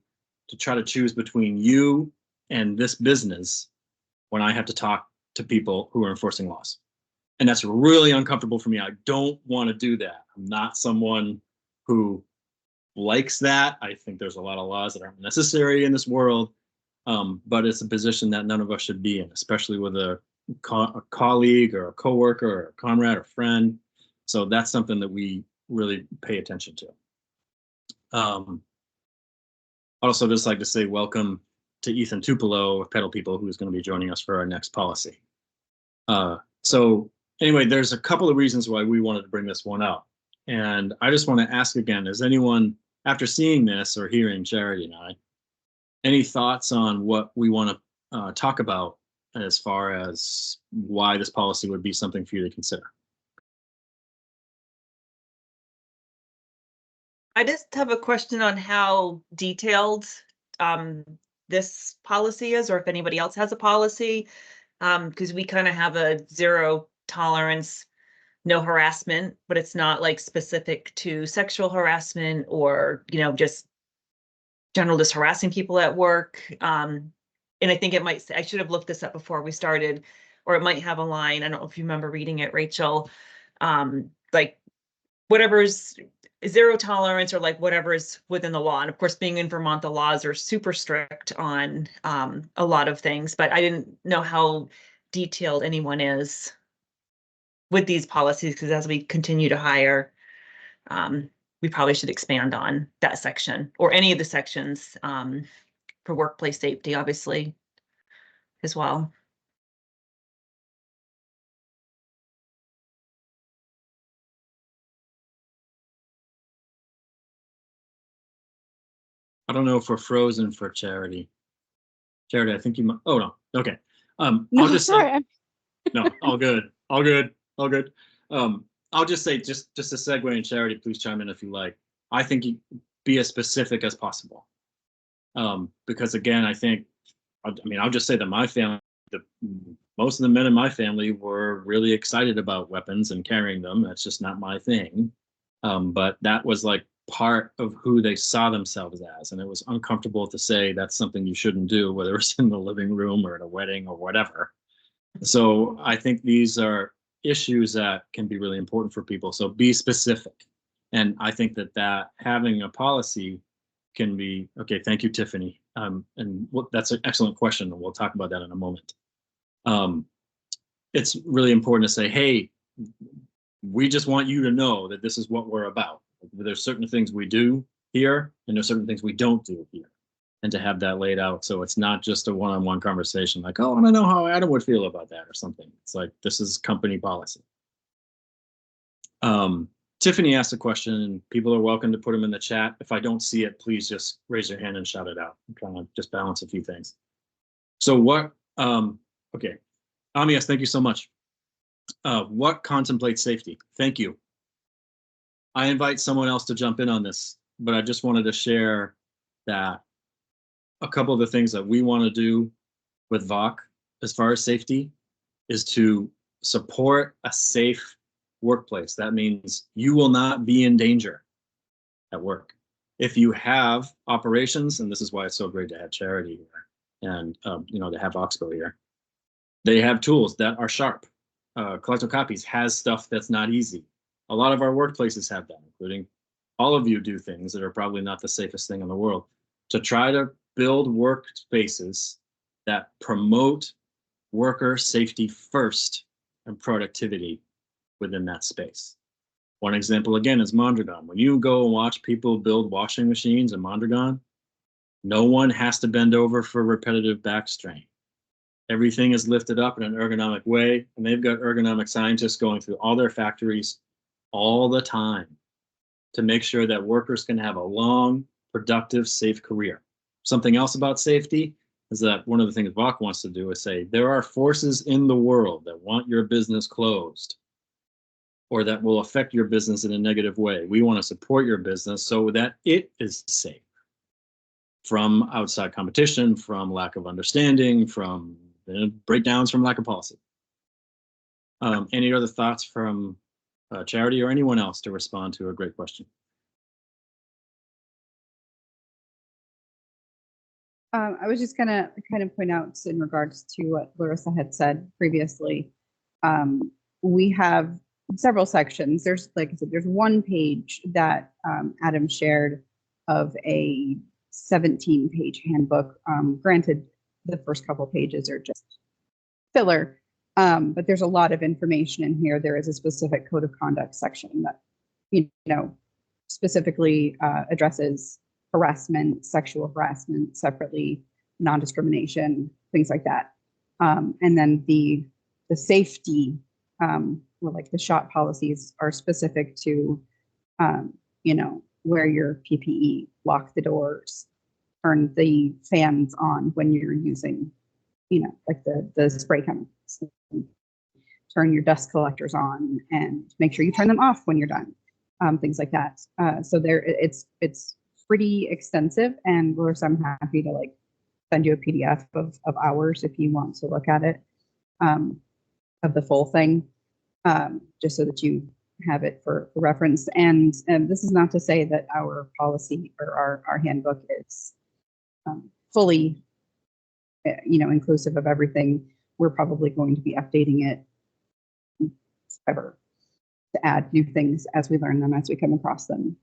to try to choose between you and this business when I have to talk to people who are enforcing laws. And that's really uncomfortable for me. I don't want to do that. I'm not someone who likes that. I think there's a lot of laws that aren't necessary in this world, but it's a position that none of us should be in, especially with a colleague or a coworker or a comrade or friend. So that's something that we really pay attention to. Also, just like to say welcome to Ethan Tupelo of Pedal People, who's going to be joining us for our next policy. So anyway, there's a couple of reasons why we wanted to bring this one up. And I just want to ask again, is anyone, after seeing this or hearing Charity and I, any thoughts on what we want to talk about as far as why this policy would be something for you to consider? I just have a question on how detailed this policy is, or if anybody else has a policy, because we kind of have a zero tolerance, no harassment, but it's not like specific to sexual harassment or, just general just harassing people at work. And I think it might say, I should have looked this up before we started, or it might have a line. I don't know if you remember reading it, Rachel, like whatever's zero tolerance or like whatever is within the law. And of course, being in Vermont, the laws are super strict on a lot of things, but I didn't know how detailed anyone is with these policies, because as we continue to hire, we probably should expand on that section or any of the sections for workplace safety, obviously, as well. I don't know if we're frozen for Charity. Charity, I think you might. Oh, no. Okay. No, I'll just sorry. say, no, all good. All good. All good. I'll just say, just a segue, and Charity, please chime in if you like. I think you be as specific as possible. Because again, I mean, I'll just say that my family, most of the men in my family were really excited about weapons and carrying them. That's just not my thing. But that was like part of who they saw themselves as. And it was uncomfortable to say that's something you shouldn't do, whether it's in the living room or at a wedding or whatever. So I think these are issues that can be really important for people. So be specific. And I think that having a policy can be, okay, thank you, Tiffany. And that's an excellent question. And we'll talk about that in a moment. It's really important to say, hey, we just want you to know that this is what we're about. There's certain things we do here, and there's certain things we don't do here. And to have that laid out, so it's not just a one-on-one conversation like, oh, I don't know how Adam would feel about that or something. It's like, this is company policy. Tiffany asked a question, and people are welcome to put them in the chat. If I don't see it, please just raise your hand and shout it out. I'm trying to just balance a few things. So what, okay. Amias, thank you so much. What contemplates safety? Thank you. I invite someone else to jump in on this, but I just wanted to share that a couple of the things that we want to do with VAWC as far as safety is to support a safe workplace. That means you will not be in danger at work. If you have operations, and this is why it's so great to have Charity here and to have Oxbow here, they have tools that are sharp. Collective Copies has stuff that's not easy. A lot of our workplaces have that, including all of you do things that are probably not the safest thing in the world. To try to build workspaces that promote worker safety first and productivity within that space. One example, again, is Mondragon. When you go and watch people build washing machines in Mondragon, no one has to bend over for repetitive back strain. Everything is lifted up in an ergonomic way, and they've got ergonomic scientists going through all their factories all the time to make sure that workers can have a long, productive, safe career. Something else about safety is that one of the things VAWC wants to do is say, there are forces in the world that want your business closed or that will affect your business in a negative way. We want to support your business so that it is safe from outside competition, from lack of understanding, from breakdowns, from lack of policy. Any other thoughts from Charity or anyone else to respond to a great question? I was just gonna kind of point out in regards to what Larissa had said previously. We have several sections. There's, like I said, there's one page that Adam shared of a 17-page handbook. Granted, the first couple pages are just filler, but there's a lot of information in here. There is a specific code of conduct section that, specifically addresses harassment, sexual harassment separately, non-discrimination, things like that. And then the safety well, like the shot policies are specific to, you know, wear your PPE, lock the doors, turn the fans on when you're using, you know, like the spray chemicals, turn your dust collectors on, and make sure you turn them off when you're done, things like that. So there, it's pretty extensive, and Larissa, I'm happy to like send you a PDF of ours if you want to look at it, of the full thing, just so that you have it for reference. And this is not to say that our policy or our handbook is fully, you know, inclusive of everything. We're probably going to be updating it ever to add new things as we learn them, as we come across them.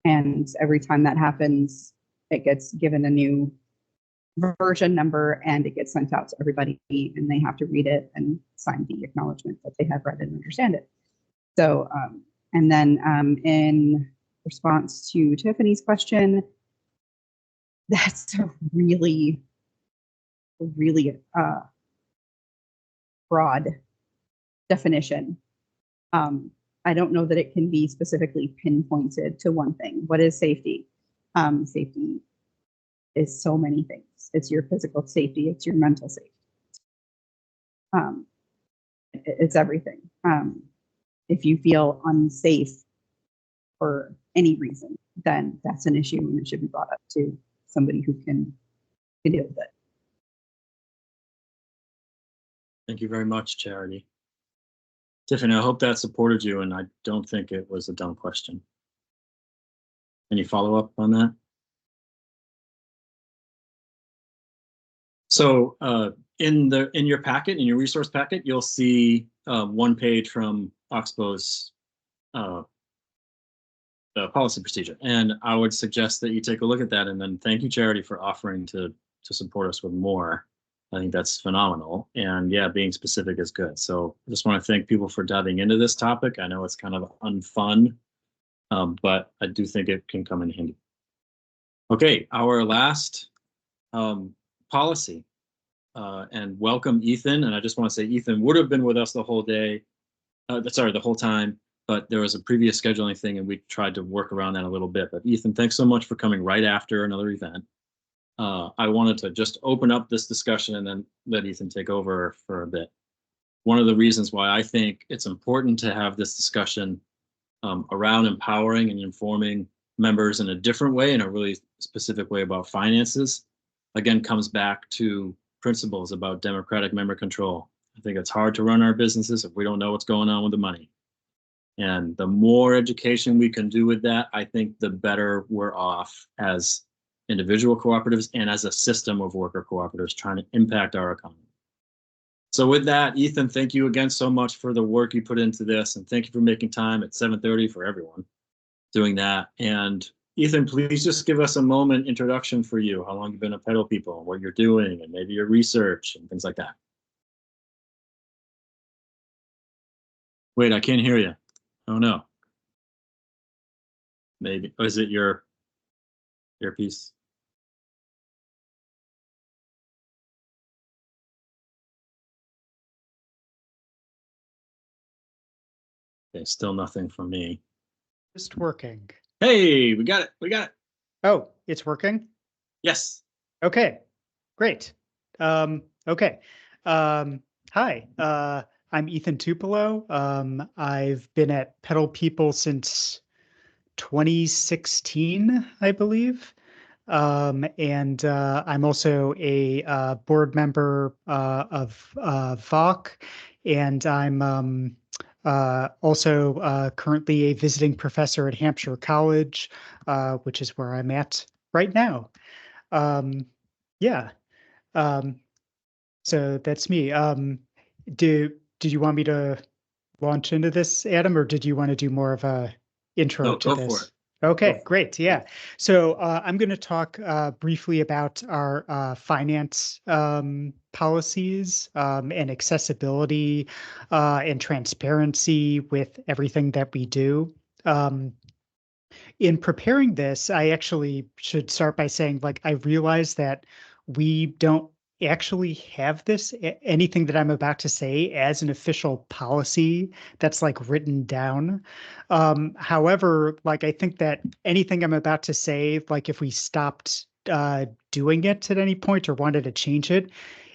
And every time that happens, it gets given a new version number and it gets sent out to everybody, and they have to read it and sign the acknowledgement that they have read it and understand it. So, and then in response to Tiffany's question, that's a really broad definition. I don't know that it can be specifically pinpointed to one thing. What is safety? Safety is so many things. It's your physical safety. It's your mental safety. It's everything. If you feel unsafe for any reason, then that's an issue and it should be brought up to somebody who can deal with it. Thank you very much, Charity. Tiffany, I hope that supported you, and I don't think it was a dumb question. Any follow-up on that? So in your packet, in your resource packet, you'll see one page from Oxbow's policy procedure, and I would suggest that you take a look at that. And then thank you, Charity, for offering to support us with more. I think that's phenomenal. And yeah, being specific is good. So I just want to thank people for diving into this topic. I know it's kind of unfun, but I do think it can come in handy. Okay, our last policy, and welcome Ethan. And I just want to say Ethan would have been with us the whole day, the whole time, but there was a previous scheduling thing and we tried to work around that a little bit. But Ethan, thanks so much for coming right after another event. I wanted to just open up this discussion and then let Ethan take over for a bit. One of the reasons why I think it's important to have this discussion around empowering and informing members in a different way, in a really specific way about finances, again, comes back to principles about democratic member control. I think it's hard to run our businesses if we don't know what's going on with the money. And the more education we can do with that, I think the better we're off as individual cooperatives and as a system of worker cooperatives trying to impact our economy. So with that, Ethan, thank you again so much for the work you put into this, and thank you for making time at 7:30 for everyone doing that. And Ethan, please just give us a moment introduction for you, how long you've been a Pedal People, what you're doing, and maybe your research and things like that. Wait, I can't hear you. Oh no. Maybe, oh, is it your earpiece? Okay, still nothing from me. Just working. Hey, we got it. We got it. Oh, it's working? Yes. Okay, great. Okay. Hi, I'm Ethan Tupelo. I've been at Pedal People since 2016, I believe. And I'm also a board member of VAWC, and I'm also currently a visiting professor at Hampshire College, which is where I'm at right now. Yeah. So that's me. Did you want me to launch into this, Adam, or did you want to do more of a intro to go this? for it. Okay, great. Yeah. So I'm going to talk briefly about our finance policies and accessibility and transparency with everything that we do. In preparing this, I actually should start by saying, like, I realize that we don't actually have anything that I'm about to say as an official policy that's like written down. However, like I think that anything I'm about to say, like if we stopped doing it at any point or wanted to change it,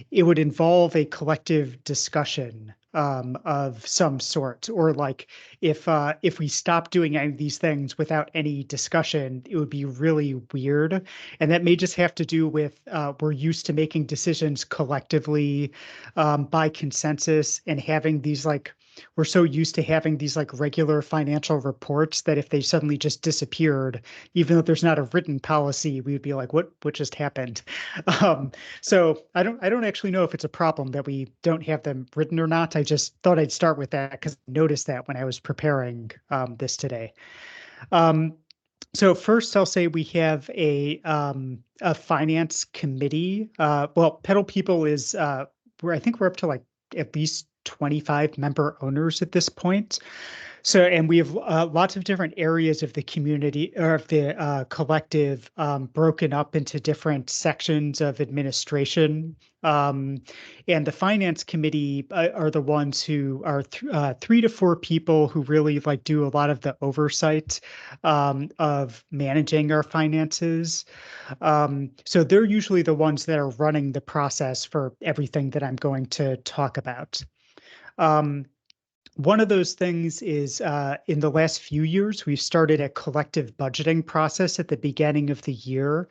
it would involve a collective discussion of some sort, or like if we stop doing any of these things without any discussion, it would be really weird. And that may just have to do with we're used to making decisions collectively by consensus and having these like we're so used to having these like regular financial reports that if they suddenly just disappeared, even though there's not a written policy, we would be like, what just happened? So I don't actually know if it's a problem that we don't have them written or not. I just thought I'd start with that because I noticed that when I was preparing this today. So first, I'll say we have a finance committee. Well, Pedal People is I think we're up to like at least 25 member owners at this point. So, and we have lots of different areas of the community or of the collective broken up into different sections of administration. And the finance committee are the ones who are 3 to 4 people who really like do a lot of the oversight of managing our finances. So they're usually the ones that are running the process for everything that I'm going to talk about. One of those things is in the last few years, we've started a collective budgeting process at the beginning of the year.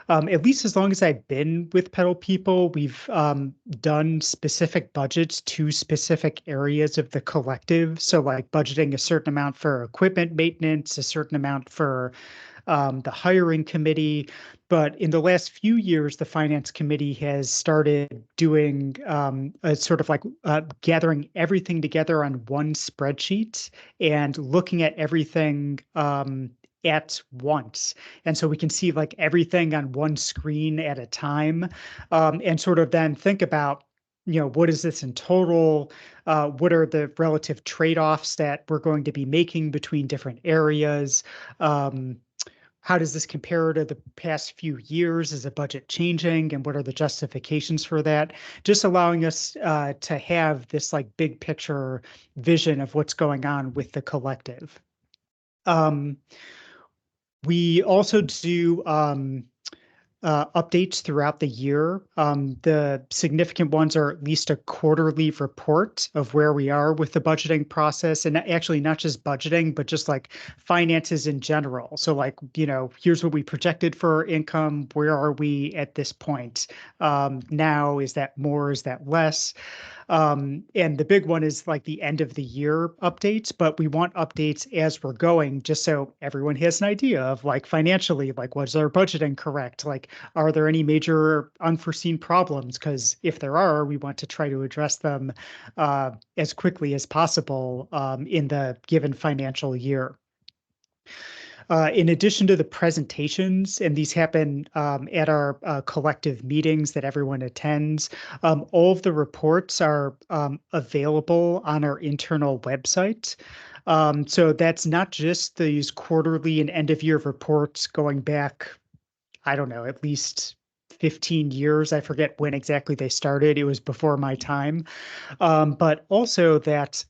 At least as long as I've been with Pedal People, we've done specific budgets to specific areas of the collective. So like budgeting a certain amount for equipment maintenance, a certain amount for the hiring committee. But in the last few years, the finance committee has started doing a sort of like gathering everything together on one spreadsheet and looking at everything at once. And so we can see like everything on one screen at a time and sort of then think about, what is this in total? What are the relative trade-offs that we're going to be making between different areas? How does this compare to the past few years? Is the budget changing? And what are the justifications for that? Just allowing us to have this like big picture vision of what's going on with the collective. We also do updates throughout the year. The significant ones are at least a quarterly report of where we are with the budgeting process, and actually not just budgeting, but just like finances in general. So like, here's what we projected for our income. Where are we at this point? Now, is that more? Is that less? And the big one is like the end of the year updates, but we want updates as we're going, just so everyone has an idea of like financially, like was our budgeting correct? Like, are there any major unforeseen problems? Because if there are, we want to try to address them as quickly as possible in the given financial year. In addition to the presentations, and these happen at our collective meetings that everyone attends, all of the reports are available on our internal website. So that's not just these quarterly and end of year reports going back, I don't know, at least 15 years. I forget when exactly they started. It was before my time. But also that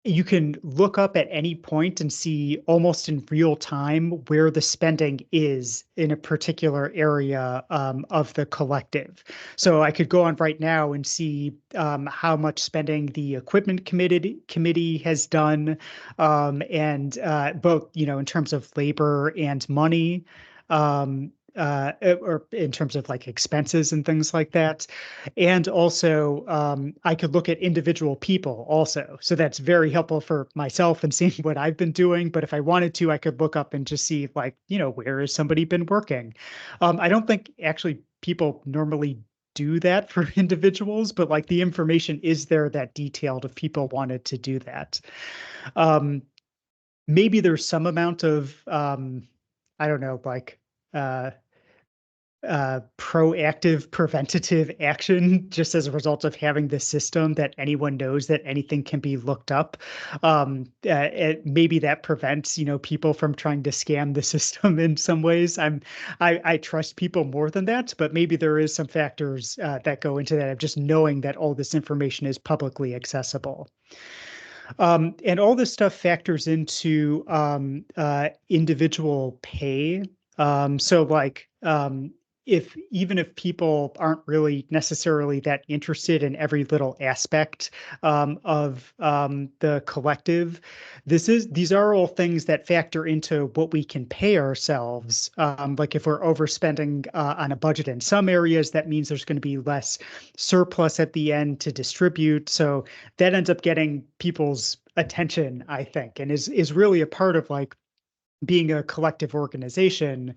you can look up at any point and see almost in real time where the spending is in a particular area of the collective. So I could go on right now and see how much spending the equipment committee has done, and both, in terms of labor and money. Or in terms of like expenses and things like that. And also, I could look at individual people also. So that's very helpful for myself and seeing what I've been doing. But if I wanted to, I could look up and just see like, where has somebody been working? I don't think actually people normally do that for individuals, but like the information is there that detailed if people wanted to do that. Maybe there's some amount of, I don't know, like, proactive preventative action just as a result of having this system that anyone knows that anything can be looked up. Maybe that prevents, people from trying to scam the system in some ways. I trust people more than that, but maybe there is some factors that go into that of just knowing that all this information is publicly accessible. And all this stuff factors into individual pay. So like, even if people aren't really necessarily that interested in every little aspect of the collective, these are all things that factor into what we can pay ourselves. Like if we're overspending on a budget in some areas, that means there's going to be less surplus at the end to distribute. So that ends up getting people's attention, I think, and is really a part of like being a collective organization,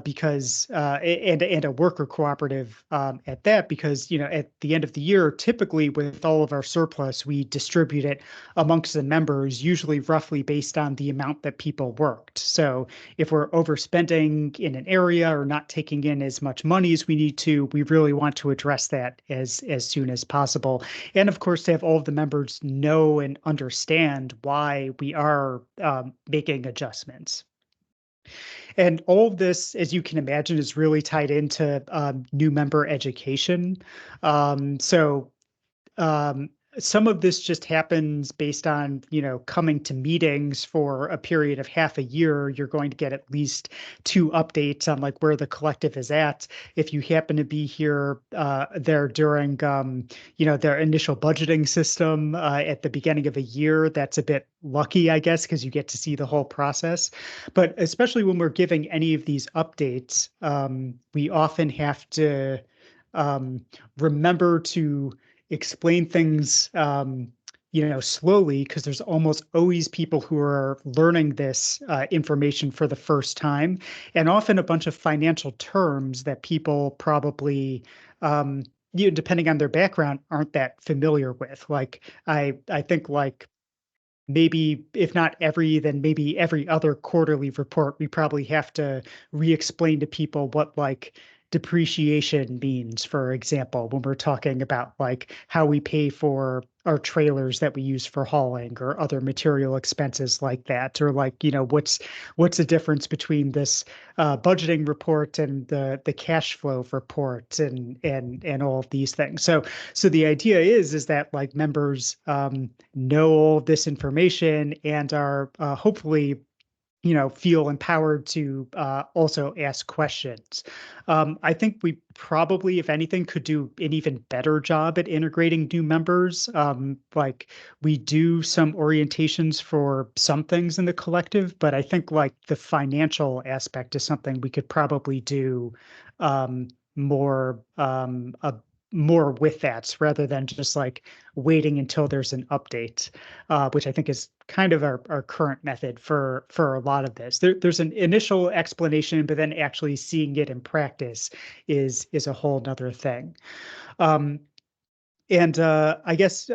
because and a worker cooperative at that, because at the end of the year, typically with all of our surplus, we distribute it amongst the members, usually roughly based on the amount that people worked. So if we're overspending in an area or not taking in as much money as we need to, we really want to address that as soon as possible. And of course, to have all of the members know and understand why we are making adjustments. And all of this, as you can imagine, is really tied into new member education. So some of this just happens based on, coming to meetings for a period of half a year. You're going to get at least 2 updates on like where the collective is at. If you happen to be here there during, their initial budgeting system at the beginning of a year, that's a bit lucky, I guess, because you get to see the whole process. But especially when we're giving any of these updates, we often have to remember to explain things, slowly, because there's almost always people who are learning this information for the first time, and often a bunch of financial terms that people probably, depending on their background, aren't that familiar with. Like I think like maybe if not every, then maybe every other quarterly report, we probably have to re-explain to people what like depreciation means, for example, when we're talking about like how we pay for our trailers that we use for hauling or other material expenses like that, or like, what's the difference between this budgeting report and the cash flow report and all of these things. So the idea is that like members know all this information and are hopefully feel empowered to also ask questions. I think we probably, if anything, could do an even better job at integrating new members. Like we do some orientations for some things in the collective, but I think like the financial aspect is something we could probably do more more with that, rather than just like waiting until there's an update, which I think is kind of our current method for a lot of this. There's an initial explanation, but then actually seeing it in practice is a whole nother thing. And I guess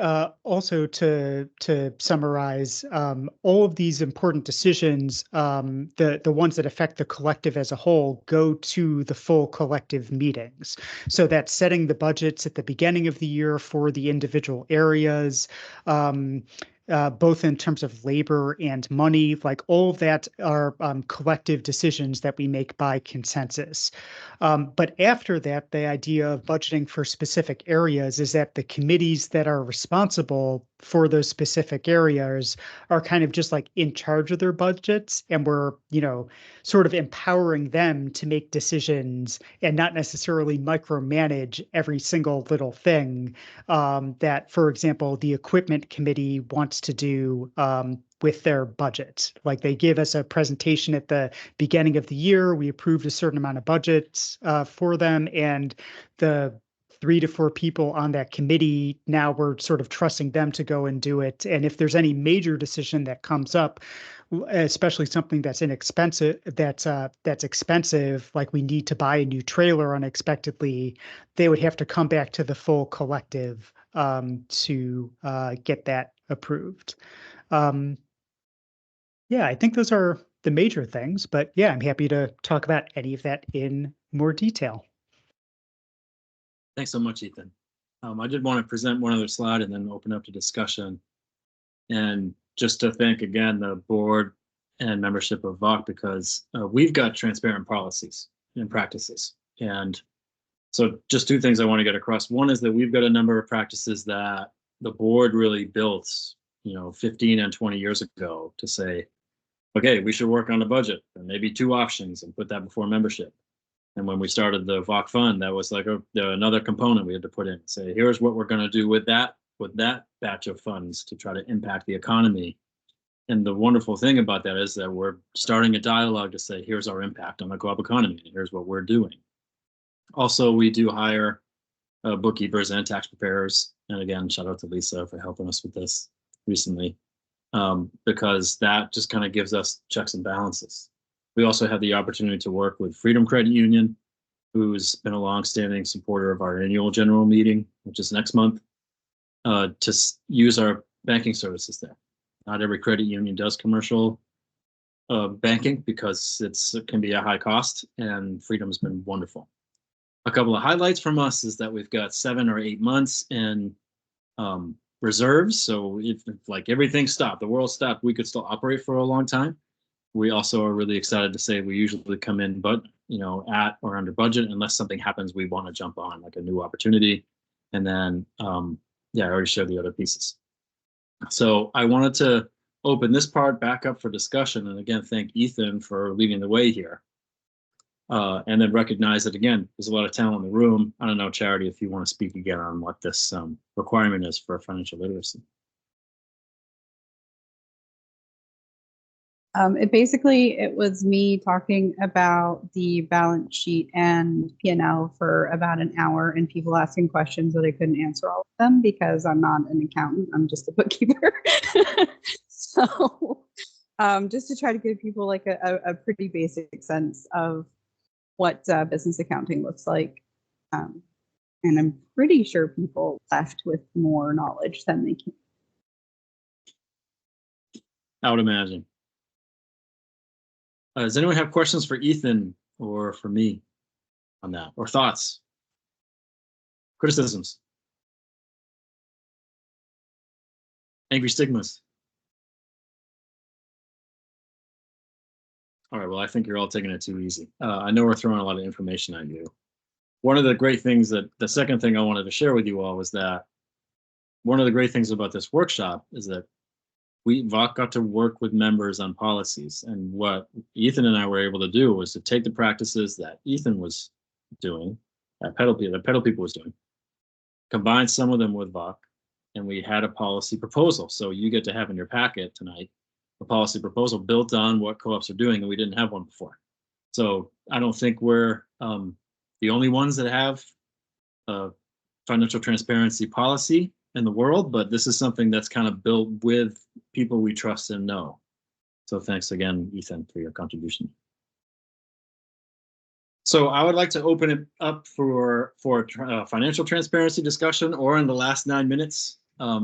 also to summarize, all of these important decisions, the ones that affect the collective as a whole, go to the full collective meetings. So that's setting the budgets at the beginning of the year for the individual areas, both in terms of labor and money. Like all of that are collective decisions that we make by consensus. But after that, the idea of budgeting for specific areas is that the committees that are responsible for those specific areas are kind of just like in charge of their budgets, and we're, sort of empowering them to make decisions and not necessarily micromanage every single little thing that, for example, the equipment committee wants to do with their budget. Like they give us a presentation at the beginning of the year, we approved a certain amount of budgets for them, and the 3 to 4 people on that committee, now we're sort of trusting them to go and do it. And if there's any major decision that comes up, especially something that's inexpensive, that's expensive, like we need to buy a new trailer unexpectedly, they would have to come back to the full collective to get that approved. Yeah, I think those are the major things, but yeah, I'm happy to talk about any of that in more detail. Thanks so much, Ethan. I did want to present one other slide and then open up to discussion. And just to thank again the board and membership of VAWC, because we've got transparent policies and practices. And so just two things I want to get across. One is that we've got a number of practices that the board really built, 15 and 20 years ago to say, okay, we should work on a budget and maybe 2 options and put that before membership. And when we started the VAWC fund, that was like another component we had to put in. Say, here's what we're going to do with that batch of funds to try to impact the economy. And the wonderful thing about that is that we're starting a dialogue to say, here's our impact on the co-op economy. And here's what we're doing. Also, we do hire bookkeepers and tax preparers. And again, shout out to Lisa for helping us with this recently, because that just kind of gives us checks and balances. We also have the opportunity to work with Freedom Credit Union, who's been a longstanding supporter of our annual general meeting, which is next month, to use our banking services there. Not every credit union does commercial banking because it can be a high cost, and Freedom's been wonderful. A couple of highlights from us is that we've got 7 or 8 months in reserves. So if like everything stopped, the world stopped, we could still operate for a long time. We also are really excited to say we usually come in, but at or under budget, unless something happens we want to jump on, like a new opportunity. And then, I already showed the other pieces. So I wanted to open this part back up for discussion. And again, thank Ethan for leading the way here. And then recognize that, again, there's a lot of talent in the room. I don't know, Charity, if you want to speak again on what this requirement is for financial literacy. It was me talking about the balance sheet and P&L for about an hour, and people asking questions that I couldn't answer all of them because I'm not an accountant, I'm just a bookkeeper. So just to try to give people like a pretty basic sense of what business accounting looks like. And I'm pretty sure people left with more knowledge than they came. I would imagine. Does anyone have questions for Ethan or for me on that, or thoughts, criticisms, angry stigmas? All right, well, I think you're all taking it too easy. I know we're throwing a lot of information at you. One of the great things the second thing I wanted to share with you all was that one of the great things about this workshop is that VAWC got to work with members on policies. And what Ethan and I were able to do was to take the practices that Ethan was doing, that Pedal People was doing, combine some of them with VAWC, and we had a policy proposal. So you get to have in your packet tonight a policy proposal built on what co-ops are doing, and we didn't have one before. So I don't think we're the only ones that have a financial transparency policy in the world, but this is something that's kind of built with people we trust and know. So thanks again, Ethan, for your contribution. So I would like to open it up for financial transparency discussion, or in the last 9 minutes,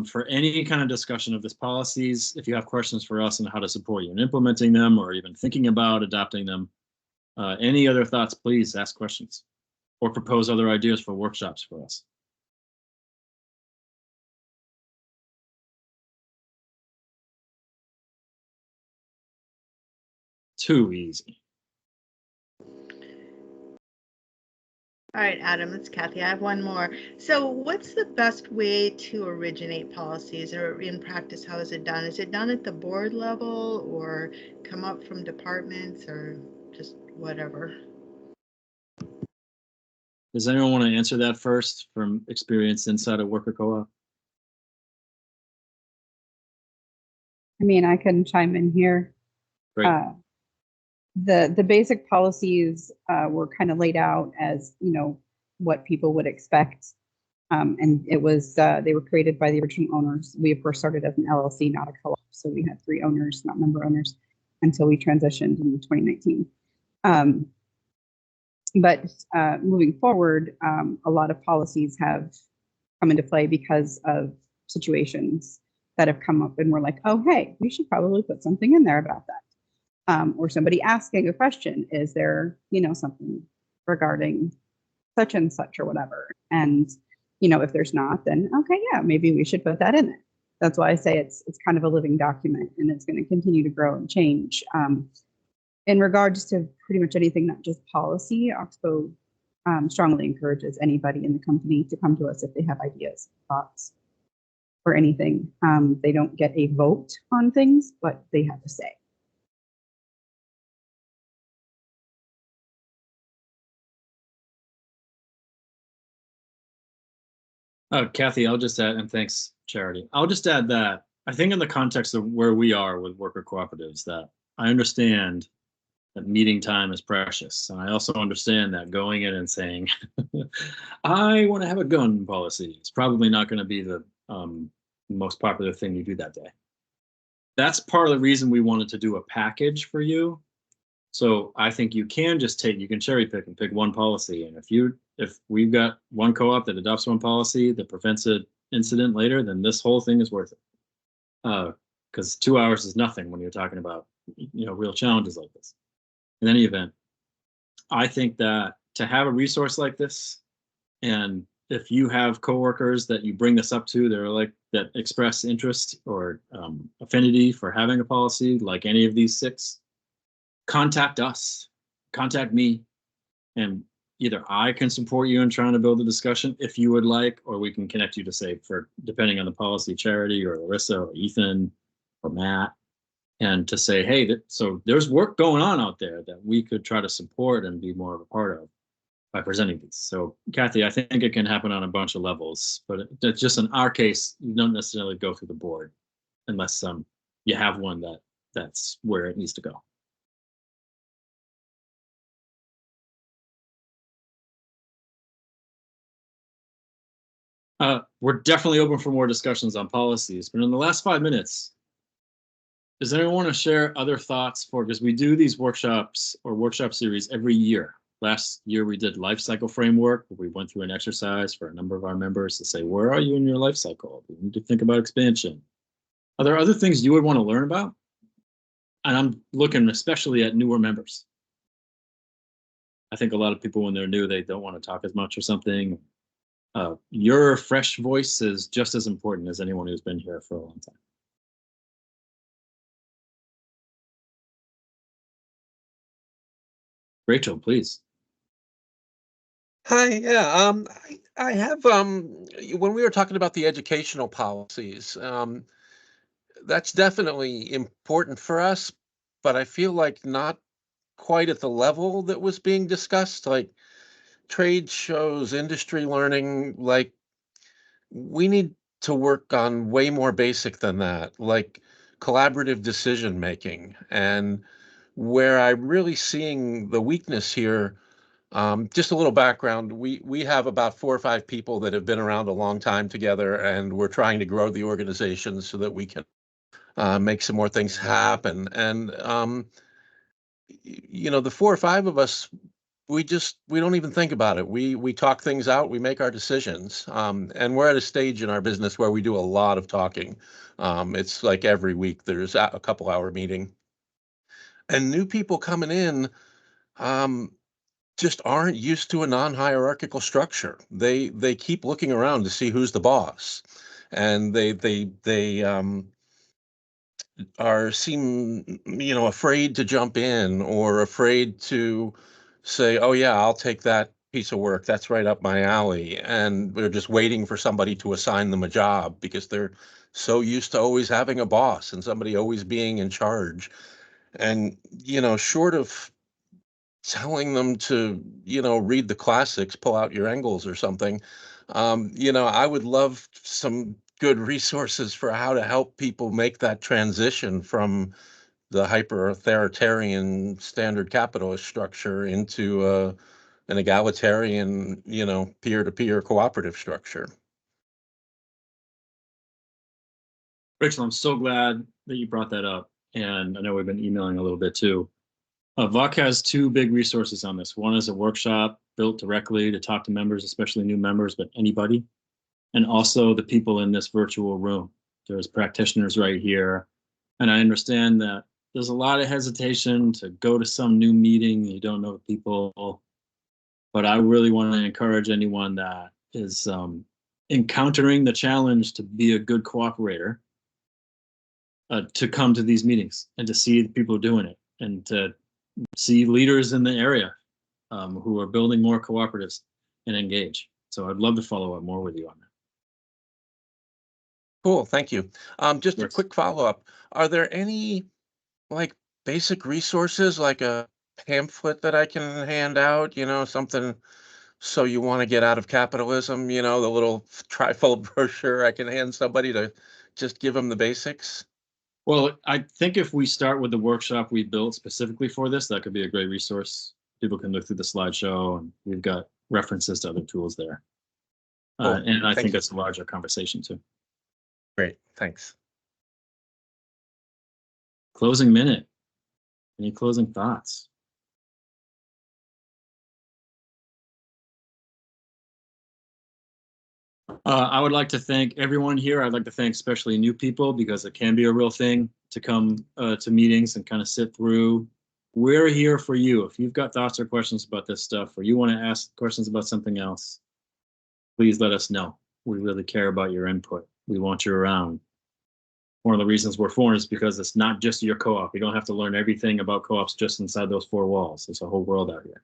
for any kind of discussion of this policies. If you have questions for us on how to support you in implementing them, or even thinking about adopting them, any other thoughts, please ask questions or propose other ideas for workshops for us. Too easy. All right, Adam, it's Kathy. I have one more. So what's the best way to originate policies, or in practice, how is it done? Is it done at the board level, or come up from departments, or just whatever? Does anyone want to answer that first from experience inside a worker co-op? I mean, I can chime in here. Great. The basic policies were kind of laid out as, what people would expect. And it was, they were created by the original owners. We, of course, started as an LLC, not a co-op. So we had 3 owners, not member owners, until we transitioned in 2019. But moving forward, a lot of policies have come into play because of situations that have come up, and we're like, oh, hey, we should probably put something in there about that. Or somebody asking a question, is there, something regarding such and such or whatever. And, you know, if there's not, then okay, yeah, maybe we should put that in there. That's why I say it's kind of a living document, and it's going to continue to grow and change. In regards to pretty much anything, not just policy, Oxbow strongly encourages anybody in the company to come to us if they have ideas, thoughts, or anything. They don't get a vote on things, but they have a say. Kathy, I'll just add, and thanks, Charity. I'll just add that I think in the context of where we are with worker cooperatives, that I understand that meeting time is precious. And I also understand that going in and saying, I want to have a gun policy is probably not going to be the most popular thing you do that day. That's part of the reason we wanted to do a package for you. So I think you can just you can cherry pick and pick one policy. And if we've got one co-op that adopts one policy that prevents an incident later, then this whole thing is worth it. Because 2 hours is nothing when you're talking about, you know, real challenges like this. In any event, I think that to have a resource like this, and if you have coworkers that you bring this up to, that express interest or affinity for having a policy like any of these 6, contact us, contact me, and either I can support you in trying to build a discussion if you would like, or we can connect you to say, depending on the policy, Charity or Larissa or Ethan or Matt, and to say, hey, so there's work going on out there that we could try to support and be more of a part of by presenting these. So Kathy, I think it can happen on a bunch of levels, but it's just in our case, you don't necessarily go through the board unless you have one that's where it needs to go. We're definitely open for more discussions on policies, but in the last 5 minutes, does anyone want to share other thoughts because we do these workshops or workshop series every year. Last year we did life cycle framework, where we went through an exercise for a number of our members to say, where are you in your life cycle? You need to think about expansion. Are there other things you would want to learn about? And I'm looking especially at newer members. I think a lot of people, when they're new, they don't want to talk as much or something. Your fresh voice is just as important as anyone who's been here for a long time. Rachel, please. Hi, yeah, I have, when we were talking about the educational policies, that's definitely important for us, but I feel like not quite at the level that was being discussed, like trade shows, industry learning, like we need to work on way more basic than that, like collaborative decision making. And where I'm really seeing the weakness here, just a little background, we have about 4 or 5 people that have been around a long time together, and we're trying to grow the organization so that we can make some more things happen. And you know, the 4 or 5 of us, we don't even think about it. We talk things out, we make our decisions, and we're at a stage in our business where we do a lot of talking. It's like every week there's a couple hour meeting, and new people coming in just aren't used to a non-hierarchical structure. They keep looking around to see who's the boss, and they seem, you know, afraid to jump in or afraid to say, oh yeah, I'll take that piece of work, that's right up my alley, and they're just waiting for somebody to assign them a job because they're so used to always having a boss and somebody always being in charge. And you know, short of telling them to, you know, read the classics, pull out your Engels or something, you know, I would love some good resources for how to help people make that transition from the hyper authoritarian standard capitalist structure into an egalitarian, you know, peer-to-peer cooperative structure. Rachel, I'm so glad that you brought that up. And I know we've been emailing a little bit too. VAWC has 2 big resources on this. One is a workshop built directly to talk to members, especially new members, but anybody. And also the people in this virtual room. There's practitioners right here. And I understand that there's a lot of hesitation to go to some new meeting. You don't know people. But I really want to encourage anyone that is encountering the challenge to be a good cooperator, to come to these meetings and to see the people doing it, and to see leaders in the area who are building more cooperatives and engage. So I'd love to follow up more with you on that. Cool, thank you. Just a Yes. quick follow-up. Are there any like basic resources, like a pamphlet that I can hand out, something so you want to get out of capitalism, the little trifold brochure I can hand somebody to just give them the basics? Well, I think if we start with the workshop we built specifically for this, that could be a great resource. People can look through the slideshow, and we've got references to other tools there. Cool. And I Thank think you. it's a larger conversation too. Great, thanks. Closing minute. Any closing thoughts? I would like to thank everyone here. I'd like to thank especially new people, because it can be a real thing to come to meetings and kind of sit through. We're here for you. If you've got thoughts or questions about this stuff, or you want to ask questions about something else, please let us know. We really care about your input. We want you around. One of the reasons we're formed is because it's not just your co-op. You don't have to learn everything about co-ops just inside those four walls. There's a whole world out here.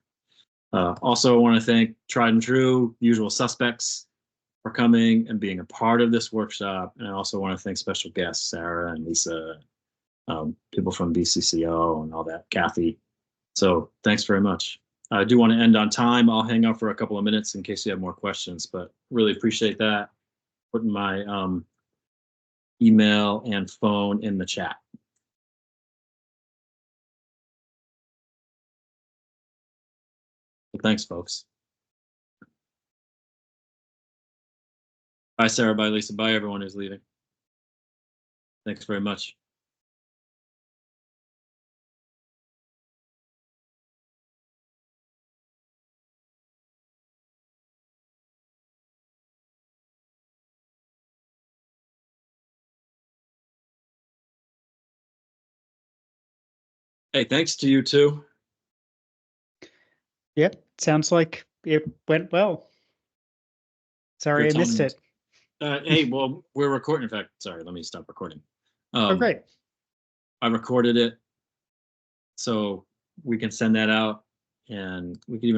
Also, I want to thank Tried and True, usual suspects, for coming and being a part of this workshop. And I also want to thank special guests, Sarah and Lisa, people from BCCO and all that, Kathy. So thanks very much. I do want to end on time. I'll hang out for a couple of minutes in case you have more questions, but really appreciate that. Putting my email and phone in the chat. So thanks, folks. Bye, Sarah. Bye, Lisa. Bye, everyone who's leaving. Thanks very much. Hey, thanks to you too. Yep, sounds like it went well. Sorry, I Good missed times. it. Hey, well, we're recording. In fact, sorry, let me stop recording. Oh, great. I recorded it, so we can send that out, and we can even